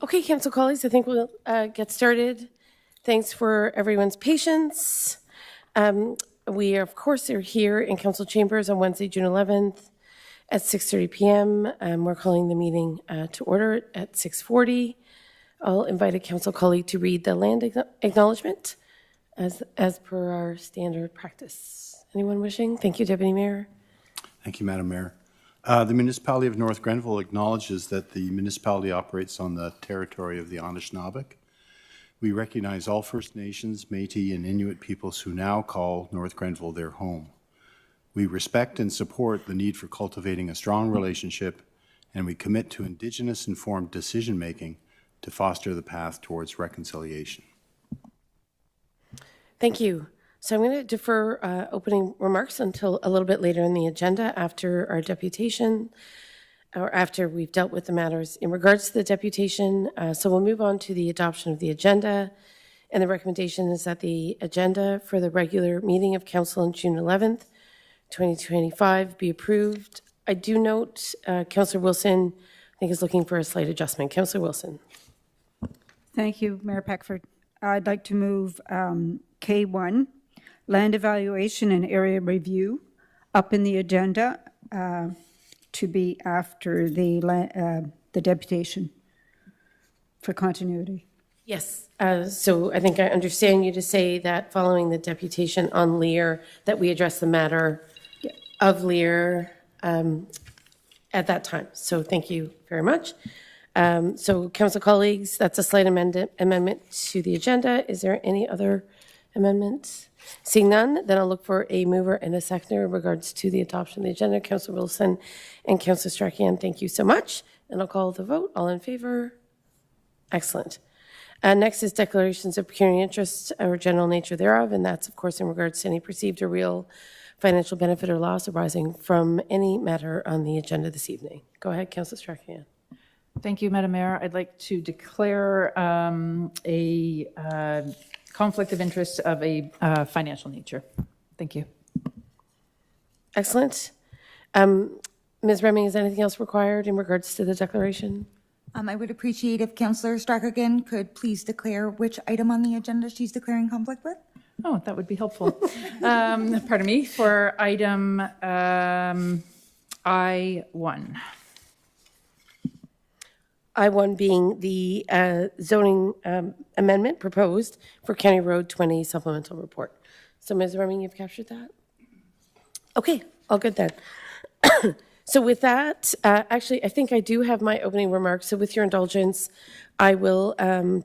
Okay, Council colleagues, I think we'll get started. Thanks for everyone's patience. We, of course, are here in Council Chambers on Wednesday, June 11th at 6:30 p.m. We're calling the meeting to order at 6:40. I'll invite a Council colleague to read the land acknowledgement as per our standard practice. Anyone wishing? Thank you, Deputy Mayor. Thank you, Madam Mayor. The municipality of North Grenville acknowledges that the municipality operates on the territory of the Anishinaabe. We recognize all First Nations, Métis, and Inuit peoples who now call North Grenville their home. We respect and support the need for cultivating a strong relationship, and we commit to Indigenous-informed decision-making to foster the path towards reconciliation. Thank you. So I'm going to defer opening remarks until a little bit later in the agenda after our deputation, or after we've dealt with the matters in regards to the deputation. So we'll move on to the adoption of the agenda. And the recommendation is that the agenda for the regular meeting of Council on June 11th, 2025 be approved. I do note Councillor Wilson, I think, is looking for a slight adjustment. Councillor Wilson. Thank you, Mayor Peckford. I'd like to move K1, land evaluation and area review, up in the agenda to be after the deputation for continuity. Yes. So I think I understand you to say that following the deputation on Lear, that we address the matter of Lear at that time. So thank you very much. So council colleagues, that's a slight amendment to the agenda. Is there any other amendments? Seeing none, then I'll look for a mover and a seconder in regards to the adoption of the agenda. Councillor Wilson and Councillor Strachan, thank you so much. And I'll call the vote. All in favor? Excellent. Next is declarations of pecuniary interest or general nature thereof, and that's, of course, in regards to any perceived or real financial benefit or loss arising from any matter on the agenda this evening. Go ahead, Councillor Strachan. Thank you, Madam Mayor. I'd like to declare a conflict of interest of a financial nature. Thank you. Excellent. Ms. Remming, is anything else required in regards to the declaration? I would appreciate if Councillor Strachan could please declare which item on the agenda she's declaring conflict with. Oh, that would be helpful. Pardon me, for item I1. I1 being the zoning amendment proposed for County Road 20 supplemental report. So Ms. Remming, you've captured that? Okay, all good then. So with that, actually, I think I do have my opening remarks. So with your indulgence, I will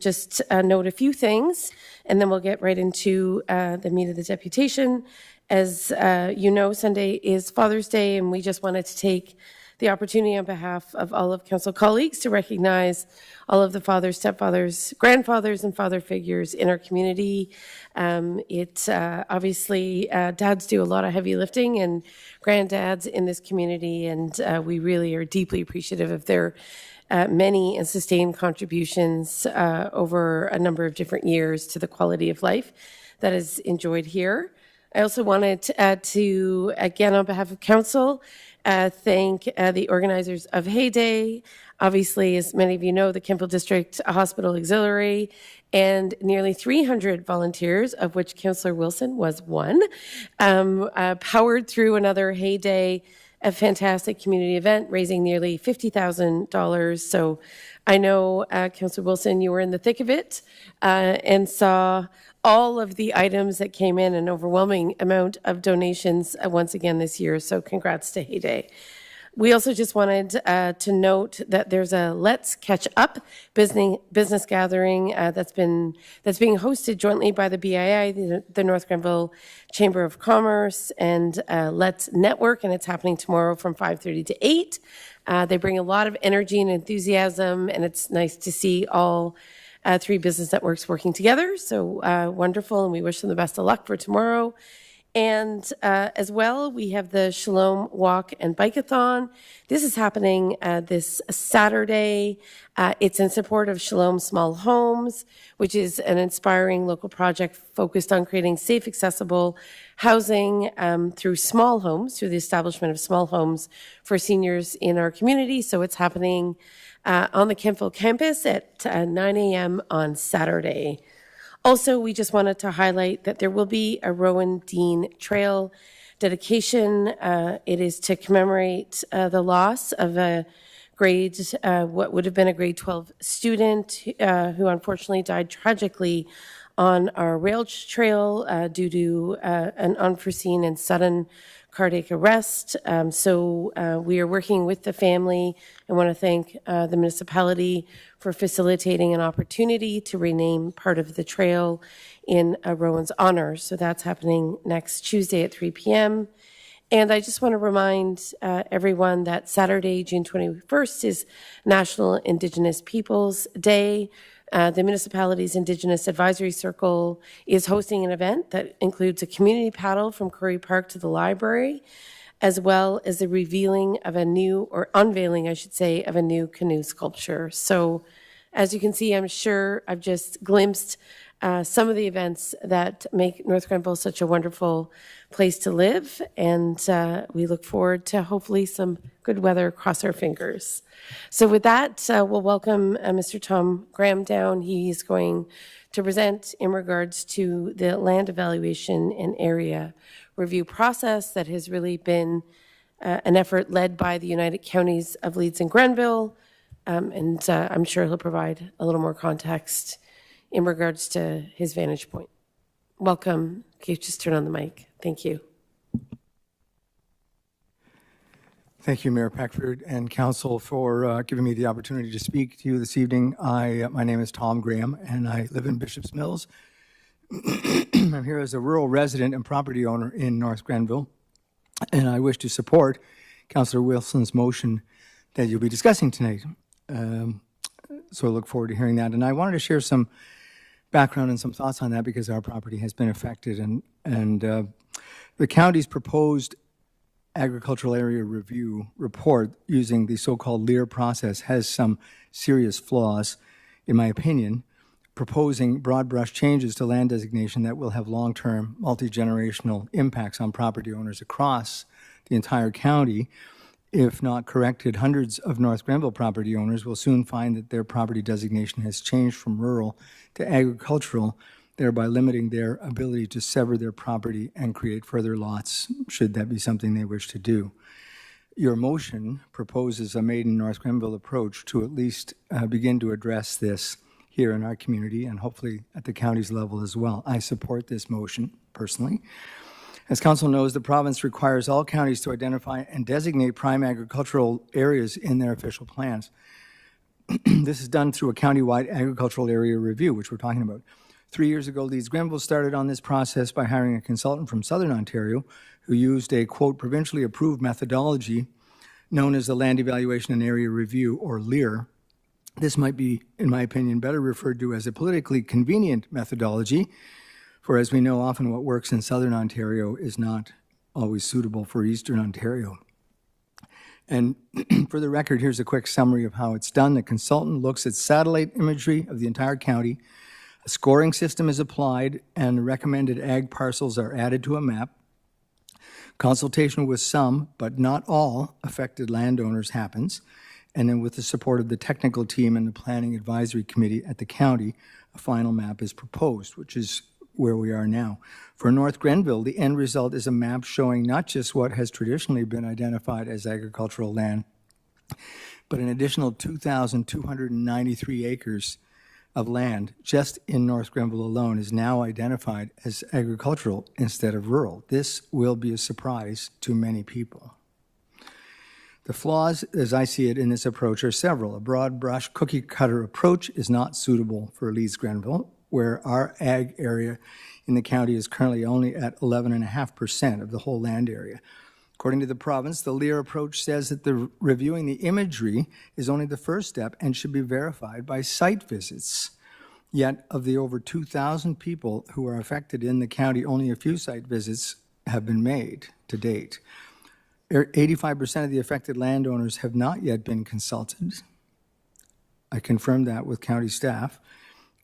just note a few things, and then we'll get right into the meat of the deputation. As you know, Sunday is Father's Day, and we just wanted to take the opportunity on behalf of all of council colleagues to recognize all of the fathers, stepfathers, grandfathers, and father figures in our community. Obviously, dads do a lot of heavy lifting, and granddads in this community, and we really are deeply appreciative of their many and sustained contributions over a number of different years to the quality of life that is enjoyed here. I also wanted to again, on behalf of council, thank the organizers of Hay Day. Obviously, as many of you know, the Kemptville District Hospital Auxiliary and nearly 300 volunteers, of which Councillor Wilson was one, powered through another Hay Day, a fantastic community event, raising nearly $50,000. So I know, Councillor Wilson, you were in the thick of it and saw all of the items that came in, an overwhelming amount of donations once again this year. So congrats to Hay Day. We also just wanted to note that there's a Let's Catch Up business gathering that's being hosted jointly by the BII, the North Grenville Chamber of Commerce, and Let's Network, and it's happening tomorrow from 5:30 to 8. They bring a lot of energy and enthusiasm, and it's nice to see all three business networks working together. So wonderful, and we wish them the best of luck for tomorrow. And as well, we have the Shalom Walk and Bike-a-thon. This is happening this Saturday. It's in support of Shalom Small Homes, which is an inspiring local project focused on creating safe, accessible housing through small homes, through the establishment of small homes for seniors in our community. So it's happening on the Kemptville campus at 9 a.m. on Saturday. Also, we just wanted to highlight that there will be a Rowan Dean Trail dedication. It is to commemorate the loss of a what would have been a grade 12 student who unfortunately died tragically on our rail trail due to an unforeseen and sudden cardiac arrest. So we are working with the family. I want to thank the municipality for facilitating an opportunity to rename part of the trail in Rowan's honor. So that's happening next Tuesday at 3 p.m. And I just want to remind everyone that Saturday, June 21st, is National Indigenous Peoples Day. The municipality's Indigenous Advisory Circle is hosting an event that includes a community paddle from Curry Park to the library, as well as the revealing of a new, or unveiling, I should say, of a new canoe sculpture. So as you can see, I'm sure I've just glimpsed some of the events that make North Grenville such a wonderful place to live, and we look forward to hopefully some good weather, cross our fingers. So with that, we'll welcome Mr. Tom Graham down. He's going to present in regards to the land evaluation and area review process that has really been an effort led by the United Counties of Leeds and Grenville, and I'm sure he'll provide a little more context in regards to his vantage point. Welcome. Can you just turn on the mic? Thank you. Thank you, Mayor Peckford and Council, for giving me the opportunity to speak to you this evening. My name is Tom Graham, and I live in Bishop's Mills. I'm here as a rural resident and property owner in North Grenville, and I wish to support Councillor Wilson's motion that you'll be discussing tonight. So I look forward to hearing that. And I wanted to share some background and some thoughts on that because our property has been affected. And the county's proposed agricultural area review report using the so-called LEAR process has some serious flaws, in my opinion, proposing broad brush changes to land designation that will have long-term multi-generational impacts on property owners across the entire county. If not corrected, hundreds of North Grenville property owners will soon find that their property designation has changed from rural to agricultural, thereby limiting their ability to sever their property and create further lots, should that be something they wish to do. Your motion proposes a made in North Grenville approach to at least begin to address this here in our community and hopefully at the county's level as well. I support this motion personally. As Council knows, the province requires all counties to identify and designate prime agricultural areas in their official plans. This is done through a countywide agricultural area review, which we're talking about. 3 years ago, Leeds Grenville started on this process by hiring a consultant from Southern Ontario who used a, quote, provincially approved methodology known as the Land Evaluation and Area Review, or LEAR. This might be, in my opinion, better referred to as a politically convenient methodology, for as we know, often what works in Southern Ontario is not always suitable for Eastern Ontario. And for the record, here's a quick summary of how it's done. The consultant looks at satellite imagery of the entire county. A scoring system is applied, and recommended ag parcels are added to a map. Consultation with some, but not all, affected landowners happens. And then with the support of the technical team and the Planning Advisory Committee at the county, a final map is proposed, which is where we are now. For North Grenville, the end result is a map showing not just what has traditionally been identified as agricultural land, but an additional 2,293 acres of land just in North Grenville alone is now identified as agricultural instead of rural. This will be a surprise to many people. The flaws, as I see it in this approach, are several. A broad brush cookie cutter approach is not suitable for Leeds Grenville, where our ag area in the county is currently only at 11.5% of the whole land area. According to the province, the LEAR approach says that the reviewing the imagery is only the first step and should be verified by site visits. Yet, of the over 2,000 people who are affected in the county, only a few site visits have been made to date. 85% of the affected landowners have not yet been consulted. I confirmed that with county staff.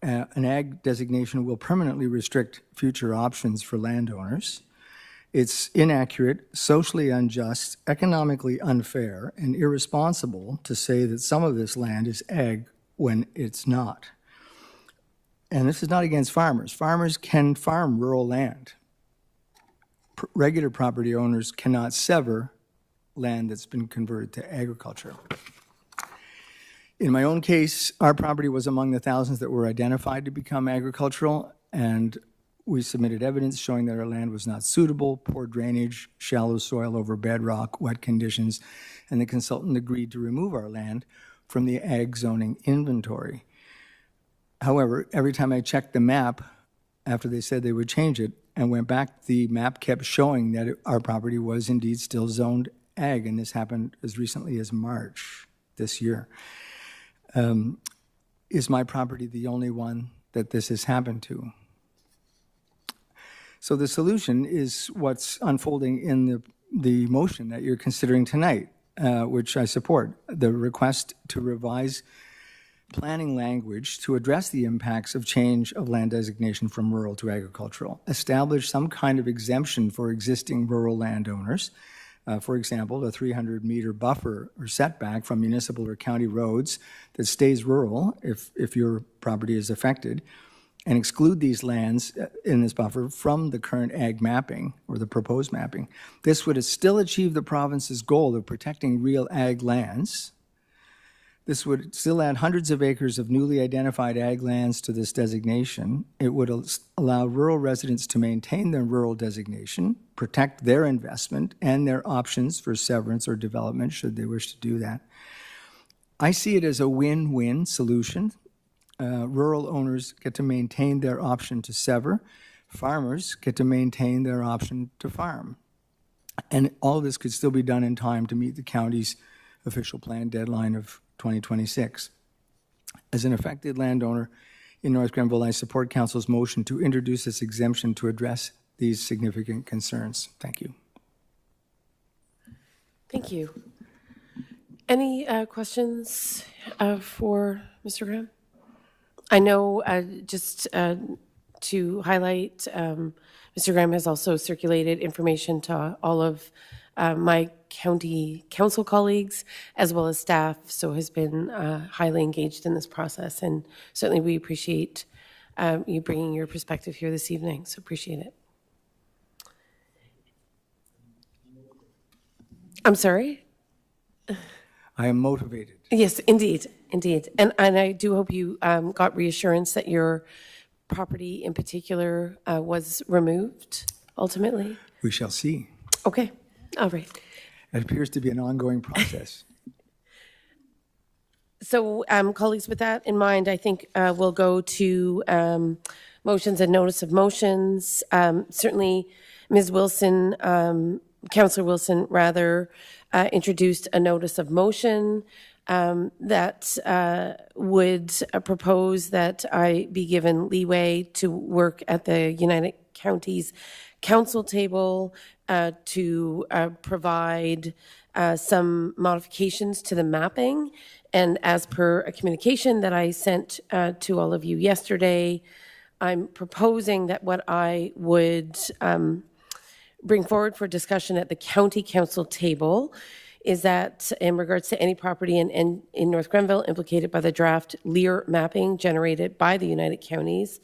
An ag designation will permanently restrict future options for landowners. It's inaccurate, socially unjust, economically unfair, and irresponsible to say that some of this land is ag when it's not. And this is not against farmers. Farmers can farm rural land. Regular property owners cannot sever land that's been converted to agriculture. In my own case, our property was among the thousands that were identified to become agricultural, and we submitted evidence showing that our land was not suitable, poor drainage, shallow soil over bedrock, wet conditions, and the consultant agreed to remove our land from the ag zoning inventory. However, every time I checked the map, after they said they would change it, and went back, the map kept showing that our property was indeed still zoned ag, and this happened as recently as March this year. Is my property the only one that this has happened to? So the solution is what's unfolding in the motion that you're considering tonight, which I support, the request to revise planning language to address the impacts of change of land designation from rural to agricultural, establish some kind of exemption for existing rural landowners, for example, a 300-meter buffer or setback from municipal or county roads that stays rural if your property is affected, and exclude these lands in this buffer from the current ag mapping or the proposed mapping. This would still achieve the province's goal of protecting real ag lands. This would still add hundreds of acres of newly identified ag lands to this designation. It would allow rural residents to maintain their rural designation, protect their investment and their options for severance or development should they wish to do that. I see it as a win-win solution. Rural owners get to maintain their option to sever. Farmers get to maintain their option to farm. And all of this could still be done in time to meet the county's official plan deadline of 2026. As an affected landowner in North Grenville, I support Council's motion to introduce this exemption to address these significant concerns. Thank you. Thank you. Any questions for Mr. Graham? I know, just to highlight, Mr. Graham has also circulated information to all of my county council colleagues as well as staff, so has been highly engaged in this process. And certainly we appreciate you bringing your perspective here this evening, so appreciate it. I'm sorry? I am motivated. Yes, indeed, indeed. And I do hope you got reassurance that your property in particular was removed ultimately. We shall see. Okay, all right. It appears to be an ongoing process. So, colleagues, with that in mind, I think we'll go to motions and notice of motions. Certainly, Ms. Wilson, Councillor Wilson, rather, introduced a notice of motion that would propose that I be given leeway to work at the United Counties Council table to provide some modifications to the mapping. And as per a communication that I sent to all of you yesterday, I'm proposing that what I would bring forward for discussion at the county council table is that in regards to any property in North Grenville implicated by the draft Lear mapping generated by the United Counties,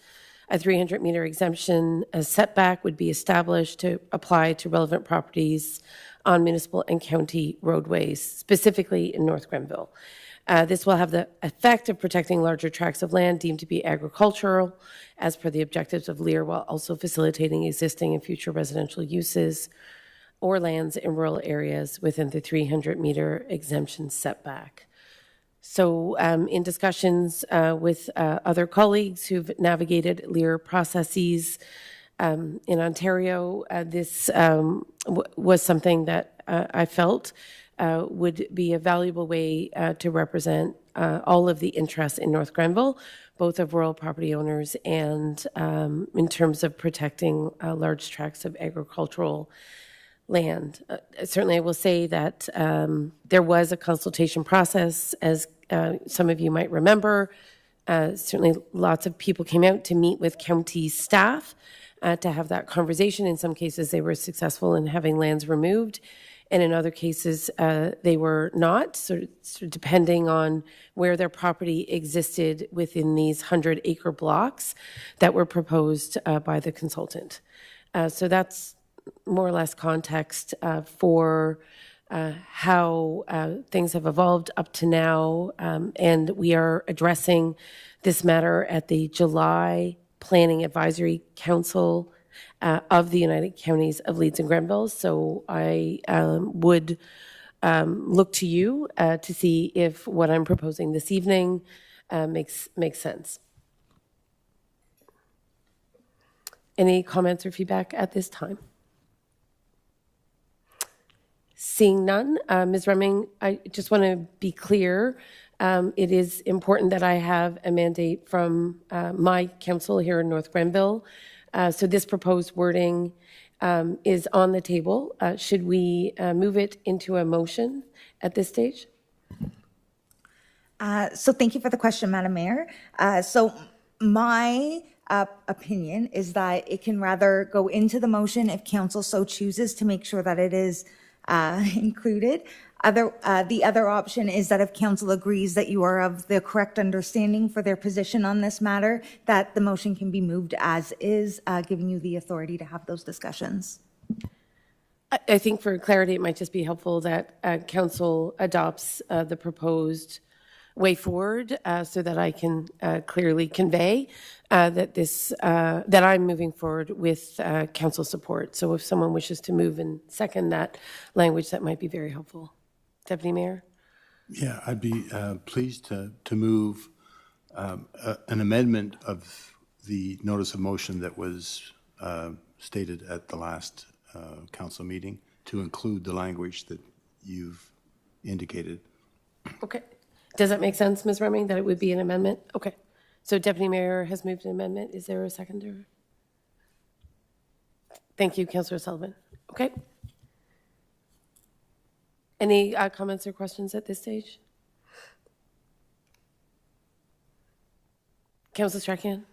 a 300-meter exemption setback would be established to apply to relevant properties on municipal and county roadways, specifically in North Grenville. This will have the effect of protecting larger tracts of land deemed to be agricultural as per the objectives of Lear, while also facilitating existing and future residential uses or lands in rural areas within the 300-meter exemption setback. So in discussions with other colleagues who've navigated Lear processes in Ontario, this was something that I felt would be a valuable way to represent all of the interests in North Grenville, both of rural property owners and in terms of protecting large tracts of agricultural land. Certainly, I will say that there was a consultation process, as some of you might remember. Certainly, lots of people came out to meet with county staff to have that conversation. In some cases, they were successful in having lands removed, and in other cases, they were not, sort of depending on where their property existed within these 100-acre blocks that were proposed by the consultant. So that's more or less context for how things have evolved up to now, and we are addressing this matter at the July Planning Advisory Council of the United Counties of Leeds and Grenville. So I would look to you to see if what I'm proposing this evening makes sense. Any comments or feedback at this time? Seeing none, Ms. Remming, I just want to be clear. It is important that I have a mandate from my council here in North Grenville. So this proposed wording is on the table. Should we move it into a motion at this stage? So thank you for the question, Madam Mayor. So my opinion is that it can rather go into the motion if council so chooses to make sure that it is included. The other option is that if council agrees that you are of the correct understanding for their position on this matter, that the motion can be moved as is, giving you the authority to have those discussions. I think for clarity, it might just be helpful that council adopts the proposed way forward so that I can clearly convey that I'm moving forward with council support. So if someone wishes to move and second that language, that might be very helpful. Deputy Mayor? Yeah, I'd be pleased to move an amendment of the notice of motion that was stated at the last council meeting to include the language that you've indicated. Okay. Does that make sense, Ms. Remming, that it would be an amendment? Okay. So Deputy Mayor has moved an amendment. Is there a seconder? Thank you, Councillor Sullivan. Okay. Any comments or questions at this stage? Councillor Strachan?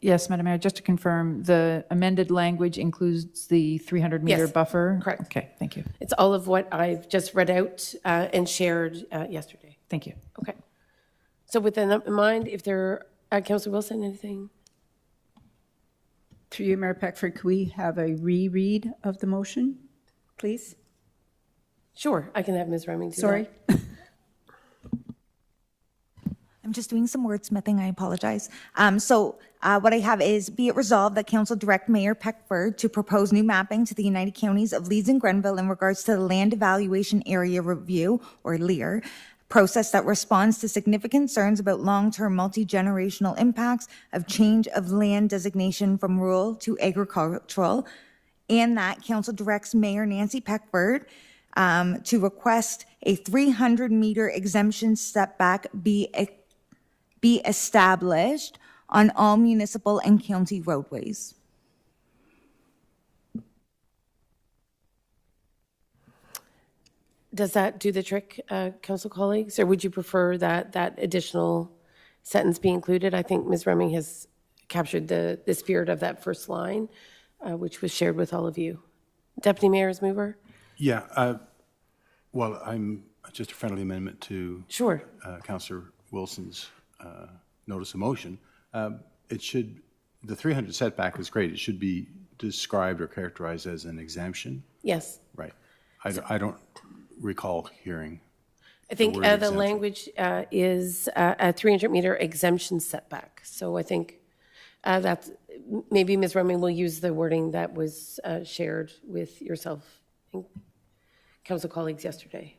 Yes, Madam Mayor, just to confirm, the amended language includes the 300-meter Yes, buffer? correct. Okay, thank you. It's all of what I've just read out and shared yesterday. Thank you. Okay. So with that in mind, if there, Councillor Wilson, anything? Through you, Mayor Peckford, could we have a reread of the motion, please? Sure, I can have Ms. Remming do that. Sorry. I'm just doing some wordsmithing, I apologize. So what I have is, be it resolved that council direct Mayor Peckford to propose new mapping to the United Counties of Leeds and Grenville in regards to the Land Evaluation Area Review, or LEAR, process that responds to significant concerns about long-term multi-generational impacts of change of land designation from rural to agricultural, and that council directs Mayor Nancy Peckford to request a 300-meter exemption setback be established on all municipal and county roadways. Does that do the trick, council colleagues, or would you prefer that that additional sentence be included? I think Ms. Remming has captured the spirit of that first line, which was shared with all of you. Deputy Mayor as mover? Yeah, well, I'm just a friendly amendment to Sure. Councillor Wilson's notice of motion. It should, the 300 setback is great. It should be described or characterized as an exemption. Yes. Right. I don't recall hearing. I think word the exemption. language is a 300-meter exemption setback. So I think that's, maybe Ms. Remming will use the wording that was shared with yourself and council colleagues yesterday.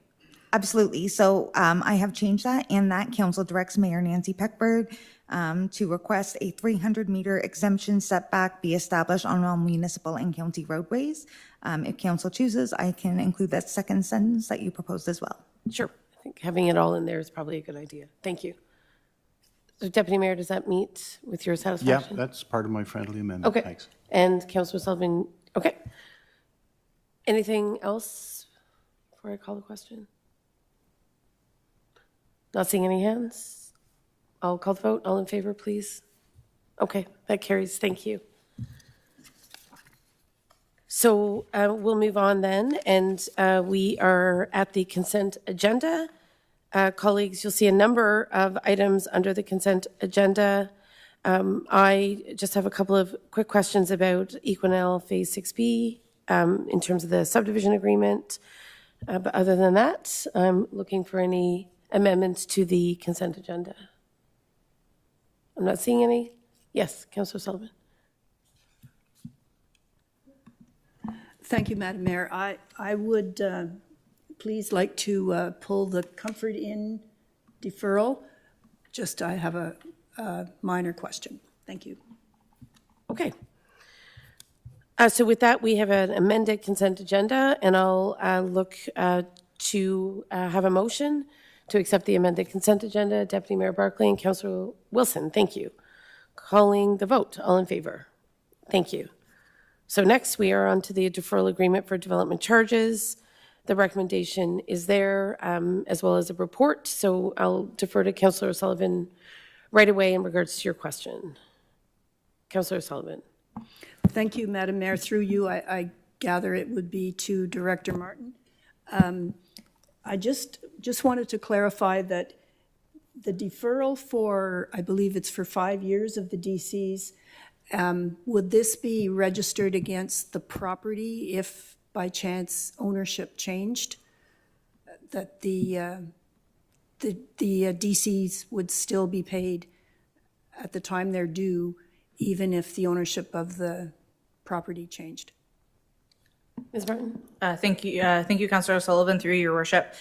Absolutely. So I have changed that, and that council directs Mayor Nancy Peckford to request a 300-meter exemption setback be established on all municipal and county roadways. If council chooses, I can include that second sentence that you proposed as well. Sure. I think having it all in there is probably a good idea. Thank you. So Deputy Mayor, does that meet with your Yeah, satisfaction? that's part of my friendly amendment. Okay. Thanks. And Councilor Sullivan, okay. Anything else before I call the question? Not seeing any hands? I'll call the vote. All in favor, please? Okay, that carries. Thank you. So we'll move on then, and we are at the consent agenda. Colleagues, you'll see a number of items under the consent agenda. I just have a couple of quick questions about Equinel Phase 6B in terms of the subdivision agreement. But other than that, I'm looking for any amendments to the consent agenda. I'm not seeing any. Yes, Councillor Sullivan. Thank you, Madam Mayor. I would please like to pull the Comfort Inn deferral. Just I have a minor question. Thank you. Okay. So with that, we have an amended consent agenda, and I'll look to have a motion to accept the amended consent agenda. Deputy Mayor Barclay and Councillor Wilson, thank you. Calling the vote. All in favor? Thank you. So next, we are on to the deferral agreement for development charges. The recommendation is there, as well as a report. So I'll defer to Councillor Sullivan right away in regards to your question. Councillor Sullivan. Thank you, Madam Mayor. Through you, I gather it would be to Director Martin. I just wanted to clarify that the deferral for, I believe it's for 5 years of the DCs, would this be registered against the property if by chance ownership changed? That the DCs would still be paid at the time they're due, even if the ownership of the property changed? Ms. Martin? Thank you, Councillor Sullivan, through your worship.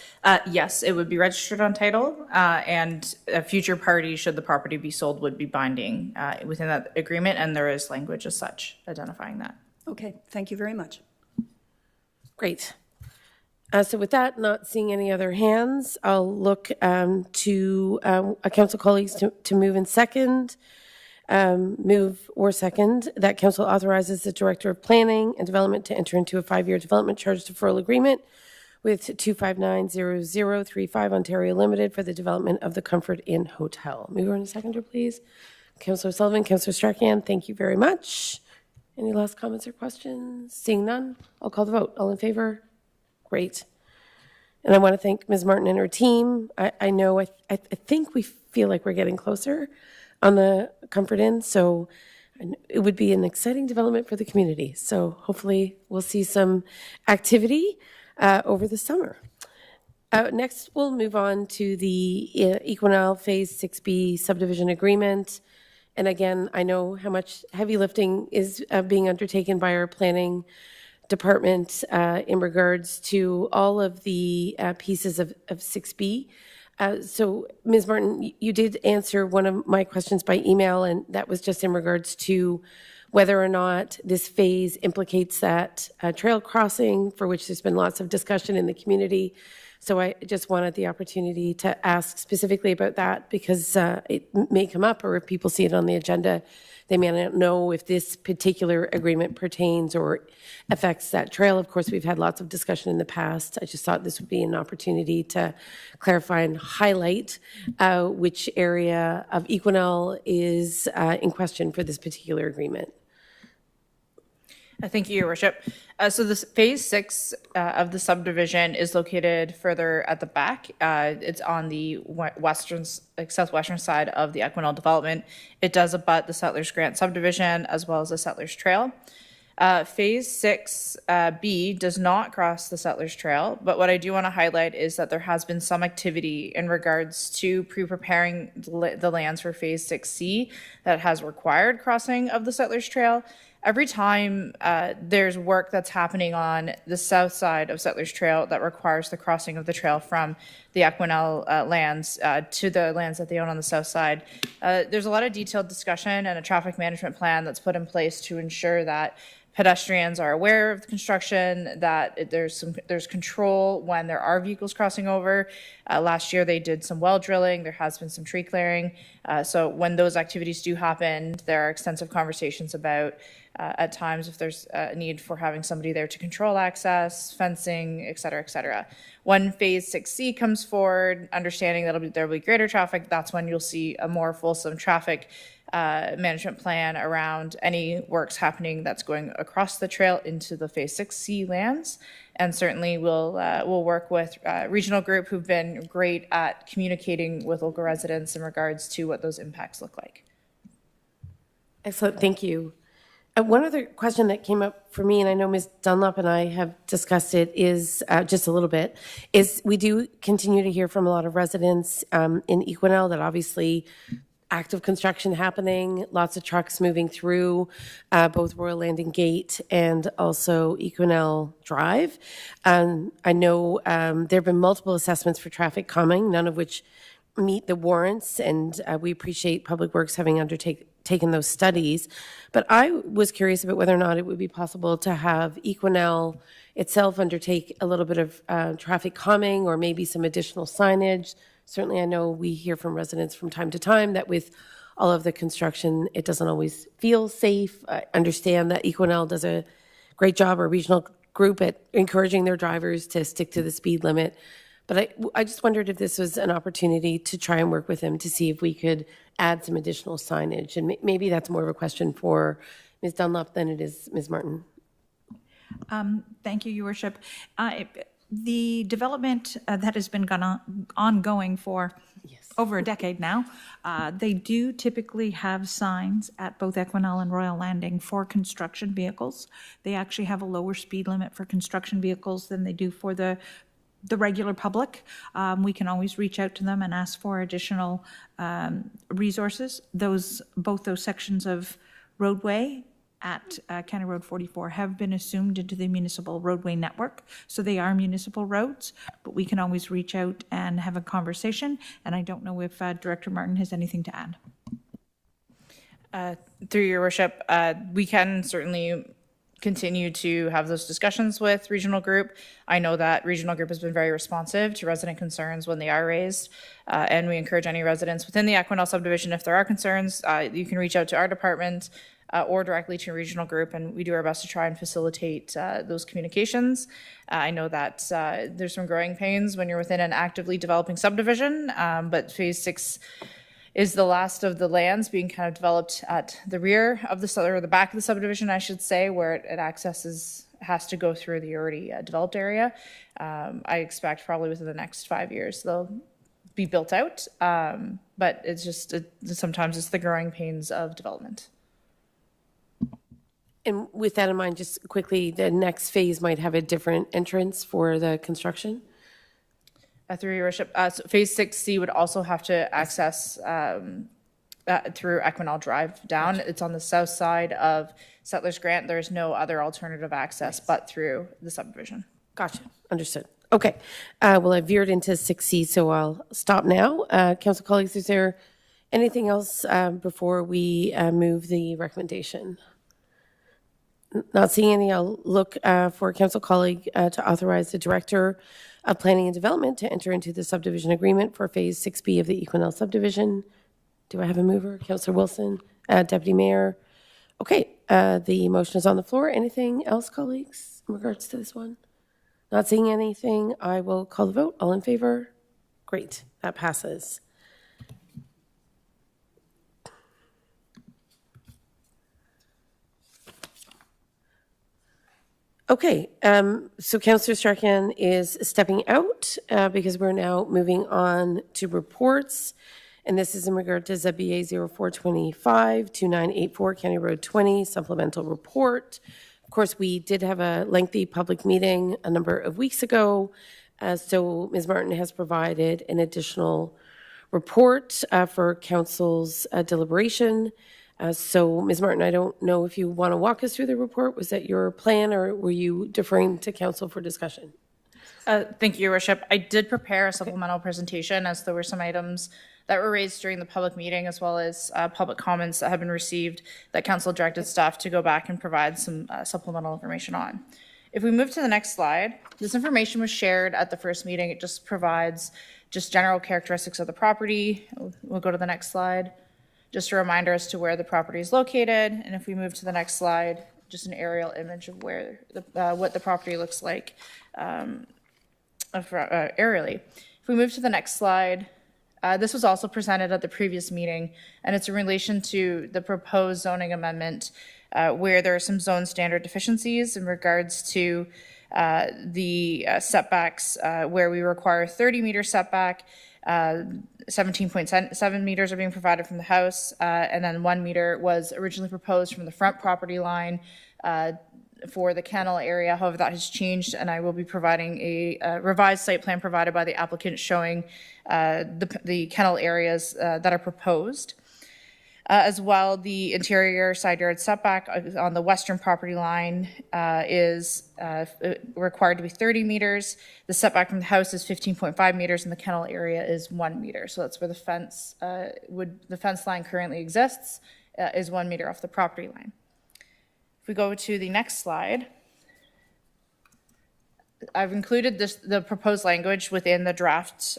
Yes, it would be registered on title, and a future party, should the property be sold, would be binding within that agreement, and there is language as such identifying that. Okay, thank you very much. Great. So with that, not seeing any other hands, I'll look to council colleagues to move and second. Second, that council authorizes the Director of Planning and Development to enter into a 5-year development charge deferral agreement with 2590035 Ontario Limited for the development of the Comfort Inn Hotel. Mover and a seconder, please. Councillor Sullivan, Councillor Strachan, thank you very much. Any last comments or questions? Seeing none, I'll call the vote. All in favor? Great. And I want to thank Ms. Martin and her team. I know, I think we feel like we're getting closer on the Comfort Inn, so it would be an exciting development for the community. So hopefully we'll see some activity over the summer. Next, we'll move on to the Equinel Phase 6B subdivision agreement. And again, I know how much heavy lifting is being undertaken by our planning department in regards to all of the pieces of 6B. So, Ms. Martin, you did answer one of my questions by email, and that was just in regards to whether or not this phase implicates that trail crossing, for which there's been lots of discussion in the community. So I just wanted the opportunity to ask specifically about that, because it may come up, or if people see it on the agenda, they may not know if this particular agreement pertains or affects that trail. Of course, we've had lots of discussion in the past. I just thought this would be an opportunity to clarify and highlight which area of Equinel is in question for this particular agreement. Thank you, Your Worship. So this Phase 6 of the subdivision is located further at the back. It's on the southwestern side of the Equinel development. It does abut the Settlers Grant subdivision as well as the Settlers Trail. Phase 6B does not cross the Settlers Trail, but what I do want to highlight is that there has been some activity in regards to pre-preparing the lands for Phase 6C that has required crossing of the Settlers Trail. every time there's work that's happening on the south side of Settlers Trail that requires the crossing of the trail from the Equinel lands to the lands that they own on the south side, there's a lot of detailed discussion and a traffic management plan that's put in place to ensure that pedestrians are aware of the construction, that there's control when there are vehicles crossing over. Last year, they did some well drilling. There has been some tree clearing. So when those activities do happen, there are extensive conversations about, at times, if there's a need for having somebody there to control access, fencing, et cetera, et cetera. When Phase 6C comes forward, understanding that there will be greater traffic, that's when you'll see a more fulsome traffic management plan around any works happening that's going across the trail into the Phase 6C lands. And certainly we'll work with Regional Group, who've been great at communicating with local residents in regards to what those impacts look like. Excellent, thank you. One other question that came up for me, and I know Ms. Dunlop and I have discussed it, is just a little bit, is we do continue to hear from a lot of residents in Equinel that obviously active construction happening, lots of trucks moving through both Royal Landing Gate and also Equinel Drive. I know there have been multiple assessments for traffic coming, none of which meet the warrants, and we appreciate Public Works having taken those studies. But I was curious about whether or not it would be possible to have Equinel itself undertake a little bit of traffic calming or maybe some additional signage. Certainly, I know we hear from residents from time to time that with all of the construction, it doesn't always feel safe. I understand that Equinel does a great job, or Regional Group, at encouraging their drivers to stick to the speed limit. But I just wondered if this was an opportunity to try and work with them to see if we could add some additional signage. And maybe that's more of a question for Ms. Dunlop than it is Ms. Martin. Thank you, Your Worship. The development that has been ongoing for over a decade now, they do typically have signs at both Equinel and Royal Landing for construction vehicles. They actually have a lower speed limit for construction vehicles than they do for the regular public. We can always reach out to them and ask for additional resources. Both those sections of roadway at County Road 44 have been assumed into the municipal roadway network. So they are municipal roads, but we can always reach out and have a conversation. And I don't know if Director Martin has anything to add. Through your worship, we can certainly continue to have those discussions with Regional Group. I know that Regional Group has been very responsive to resident concerns when they are raised, and we encourage any residents within the Equinel subdivision, if there are concerns, you can reach out to our department or directly to Regional Group, and we do our best to try and facilitate those communications. I know that there's some growing pains when you're within an actively developing subdivision, but Phase 6 is the last of the lands being kind of developed at the rear of or the back of the subdivision, I should say, where it has to go through the already developed area. I expect probably within the next 5 years they'll be built out, but it's just sometimes it's the growing pains of development. And with that in mind, just quickly, the next phase might have a different entrance for the construction? Through your worship, so Phase 6C would also have to access through Equinel Drive down. It's on the south side of Settlers Grant. There's no other alternative access but through the subdivision. Gotcha, understood. Okay, well, I veered into 6C, so I'll stop now. Council colleagues, is there anything else before we move the recommendation? Not seeing any, I'll look for a council colleague to authorize the Director of Planning and Development to enter into the subdivision agreement for Phase 6B of the Equinel subdivision. Do I have a mover? Councillor Wilson, Deputy Mayor. Okay, the motion is on the floor. Anything else, colleagues, in regards to this one? Not seeing anything, I will call the vote. All in favor? Great, that passes. Okay, so Councillor Strachan is stepping out because we're now moving on to reports. And this is in regard to ZBA 0425-2984 County Road 20 supplemental report. Of course, we did have a lengthy public meeting a number of weeks ago. So Ms. Martin has provided an additional report for Council's deliberation. So, Ms. Martin, I don't know if you want to walk us through the report. Was that your plan, or were you deferring to council for discussion? Thank you, Your Worship. I did prepare a supplemental presentation as there were some items that were raised during the public meeting as well as public comments that have been received that council directed staff to go back and provide some supplemental information on. If we move to the next slide, this information was shared at the first meeting. It just provides just general characteristics of the property. We'll go to the next slide. Just a reminder as to where the property is located. And if we move to the next slide, just an aerial image of where what the property looks like aerially. If we move to the next slide, this was also presented at the previous meeting, and it's in relation to the proposed zoning amendment where there are some zone standard deficiencies in regards to the setbacks where we require 30-meter setback, 17.7 meters are being provided from the house, and then 1 meter was originally proposed from the front property line for the kennel area. However, that has changed, and I will be providing a revised site plan provided by the applicant showing the kennel areas that are proposed. As well, the interior side yard setback on the western property line is required to be 30 meters. The setback from the house is 15.5 meters, and the kennel area is 1 meter. So that's where the fence line currently exists, is 1 meter off the property line. If we go to the next slide, I've included the proposed language within the draft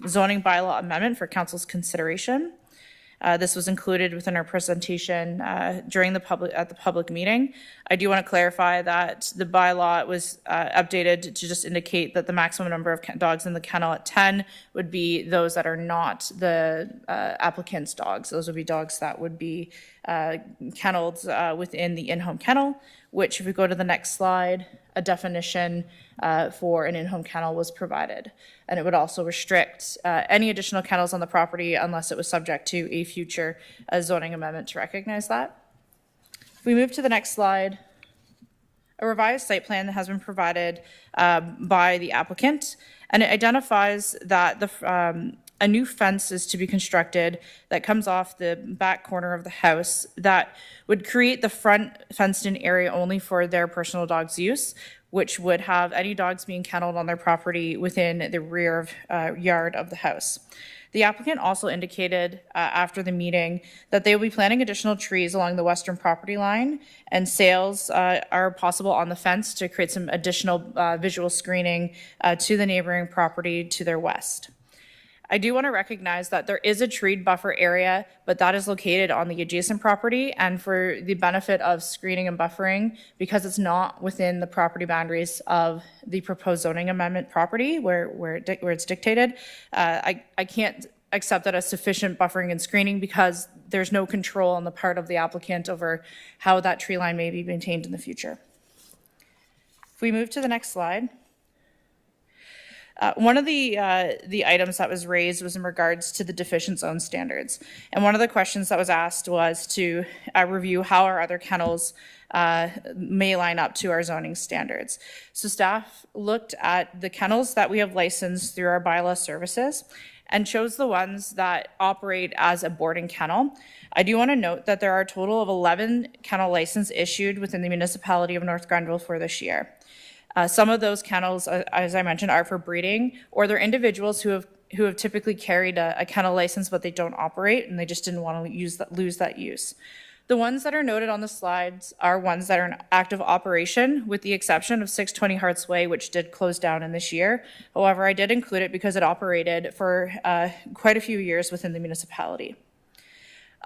zoning bylaw amendment for council's consideration. This was included within our presentation during the public meeting. I do want to clarify that the bylaw was updated to just indicate that the maximum number of dogs in the kennel at 10 would be those that are not the applicant's dogs. Those would be dogs that would be kenneled within the in-home kennel, which, if we go to the next slide, a definition for an in-home kennel was provided. And it would also restrict any additional kennels on the property unless it was subject to a future zoning amendment to recognize that. If we move to the next slide, a revised site plan has been provided by the applicant, and it identifies that a new fence is to be constructed that comes off the back corner of the house that would create the front fenced-in area only for their personal dog's use, which would have any dogs being kenneled on their property within the rear yard of the house. The applicant also indicated after the meeting that they will be planting additional trees along the western property line, and sales are possible on the fence to create some additional visual screening to the neighboring property to their west. I do want to recognize that there is a tree buffer area, but that is located on the adjacent property, and for the benefit of screening and buffering, because it's not within the property boundaries of the proposed zoning amendment property where it's dictated, I can't accept that as sufficient buffering and screening because there's no control on the part of the applicant over how that tree line may be maintained in the future. If we move to the next slide. One of the items that was raised was in regards to the deficient zone standards. And one of the questions that was asked was to review how our other kennels may line up to our zoning standards. So staff looked at the kennels that we have licensed through our bylaw services and chose the ones that operate as a boarding kennel. I do want to note that there are a total of 11 kennel licenses issued within the municipality of North Grenville for this year. Some of those kennels, as I mentioned, are for breeding, or they're individuals who have typically carried a kennel license, but they don't operate, and they just didn't want to lose that use. The ones that are noted on the slides are ones that are in active operation, with the exception of 620 Harts Way, which did close down in this year. However, I did include it because it operated for quite a few years within the municipality.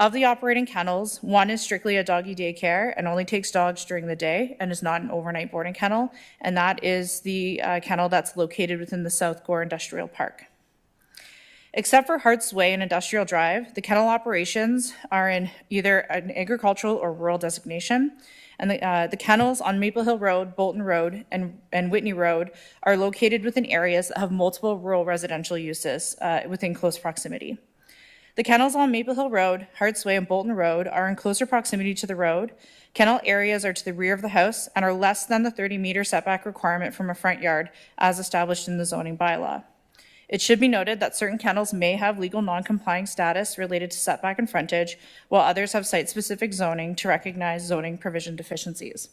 Of the operating kennels, one is strictly a doggy daycare and only takes dogs during the day and is not an overnight boarding kennel, and that is the kennel that's located within the South Gore Industrial Park. Except for Harts Way and Industrial Drive, the kennel operations are in either an agricultural or rural designation, and the kennels on Maple Hill Road, Bolton Road, and Whitney Road are located within areas that have multiple rural residential uses within close proximity. The kennels on Maple Hill Road, Harts Way, and Bolton Road are in closer proximity to the road. Kennel areas are to the rear of the house and are less than the 30-meter setback requirement from a front yard as established in the zoning bylaw. It should be noted that certain kennels may have legal non-complying status related to setback and frontage, while others have site-specific zoning to recognize zoning provision deficiencies.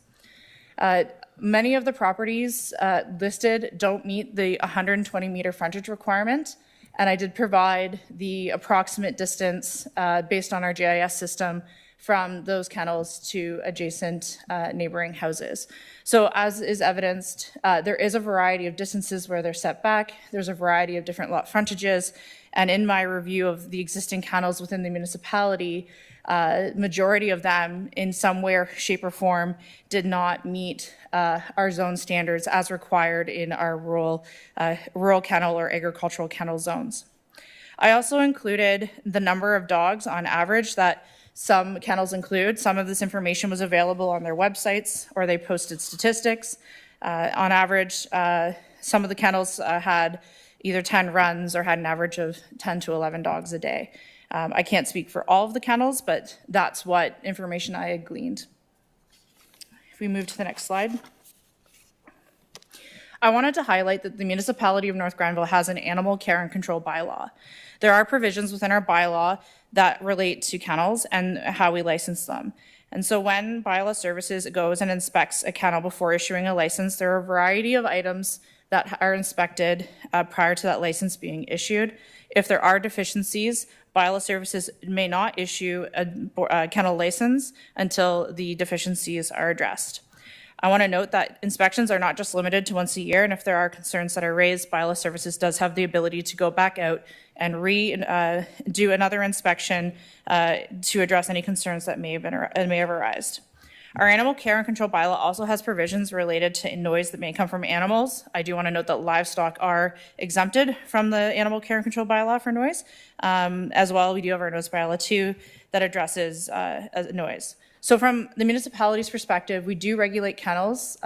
Many of the properties listed don't meet the 120-meter frontage requirement, and I did provide the approximate distance based on our GIS system from those kennels to adjacent neighboring houses. So as is evidenced, there is a variety of distances where they're set back. There's a variety of different lot frontages. And in my review of the existing kennels within the municipality, majority of them in some way, shape, or form did not meet our zone standards as required in our rural kennel or agricultural kennel zones. I also included the number of dogs on average that some kennels include. Some of this information was available on their websites, or they posted statistics. On average, some of the kennels had either 10 runs or had an average of 10 to 11 dogs a day. I can't speak for all of the kennels, but that's what information I had gleaned. If we move to the next slide. I wanted to highlight that the municipality of North Grenville has an animal care and control bylaw. There are provisions within our bylaw that relate to kennels and how we license them. And so when Bylaw Services goes and inspects a kennel before issuing a license, there are a variety of items that are inspected prior to that license being issued. If there are deficiencies, Bylaw Services may not issue a kennel license until the deficiencies are addressed. I want to note that inspections are not just limited to once a year, and if there are concerns that are raised, Bylaw Services does have the ability to go back out and do another inspection to address any concerns that may have arisen. Our animal care and control bylaw also has provisions related to noise that may come from animals. I do want to note that livestock are exempted from the animal care and control bylaw for noise. As well, we do have our noise bylaw too that addresses noise. So from the municipality's perspective, we do regulate kennels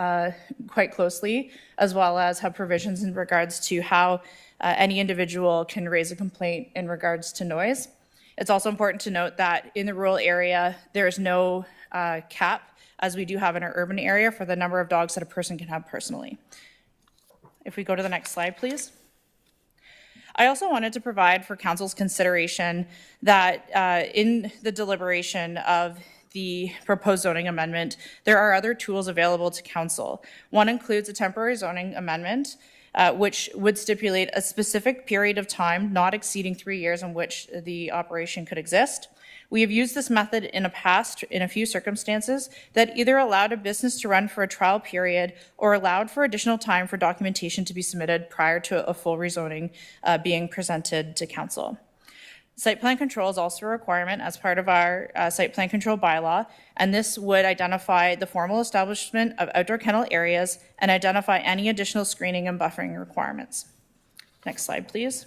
quite closely, as well as have provisions in regards to how any individual can raise a complaint in regards to noise. It's also important to note that in the rural area, there is no cap, as we do have in our urban area, for the number of dogs that a person can have personally. If we go to the next slide, please. I also wanted to provide for council's consideration that in the deliberation of the proposed zoning amendment, there are other tools available to council. One includes a temporary zoning amendment, which would stipulate a specific period of time not exceeding 3 years in which the operation could exist. We have used this method in the past in a few circumstances that either allowed a business to run for a trial period or allowed for additional time for documentation to be submitted prior to a full rezoning being presented to council. Site plan control is also a requirement as part of our site plan control bylaw, and this would identify the formal establishment of outdoor kennel areas and identify any additional screening and buffering requirements. Next slide, please.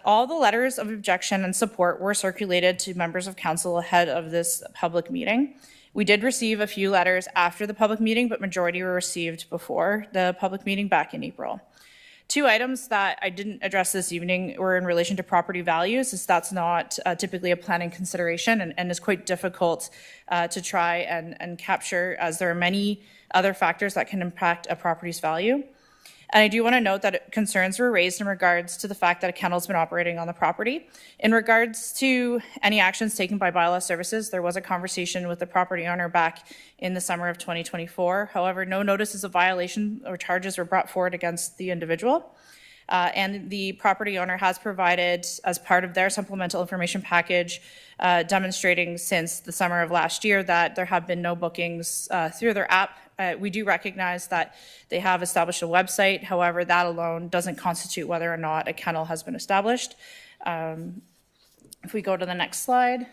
All the letters of objection and support were circulated to members of council ahead of this public meeting. We did receive a few letters after the public meeting, but majority were received before the public meeting back in April. Two items that I didn't address this evening were in relation to property values, as that's not typically a planning consideration and is quite difficult to try and capture, as there are many other factors that can impact a property's value. And I do want to note that concerns were raised in regards to the fact that a kennel has been operating on the property. In regards to any actions taken by Bylaw Services, there was a conversation with the property owner back in the summer of 2024. However, no notices of violation or charges were brought forward against the individual. And the property owner has provided, as part of their supplemental information package, demonstrating since the summer of last year that there have been no bookings through their app. We do recognize that they have established a website. However, that alone doesn't constitute whether or not a kennel has been established. If we go to the next slide.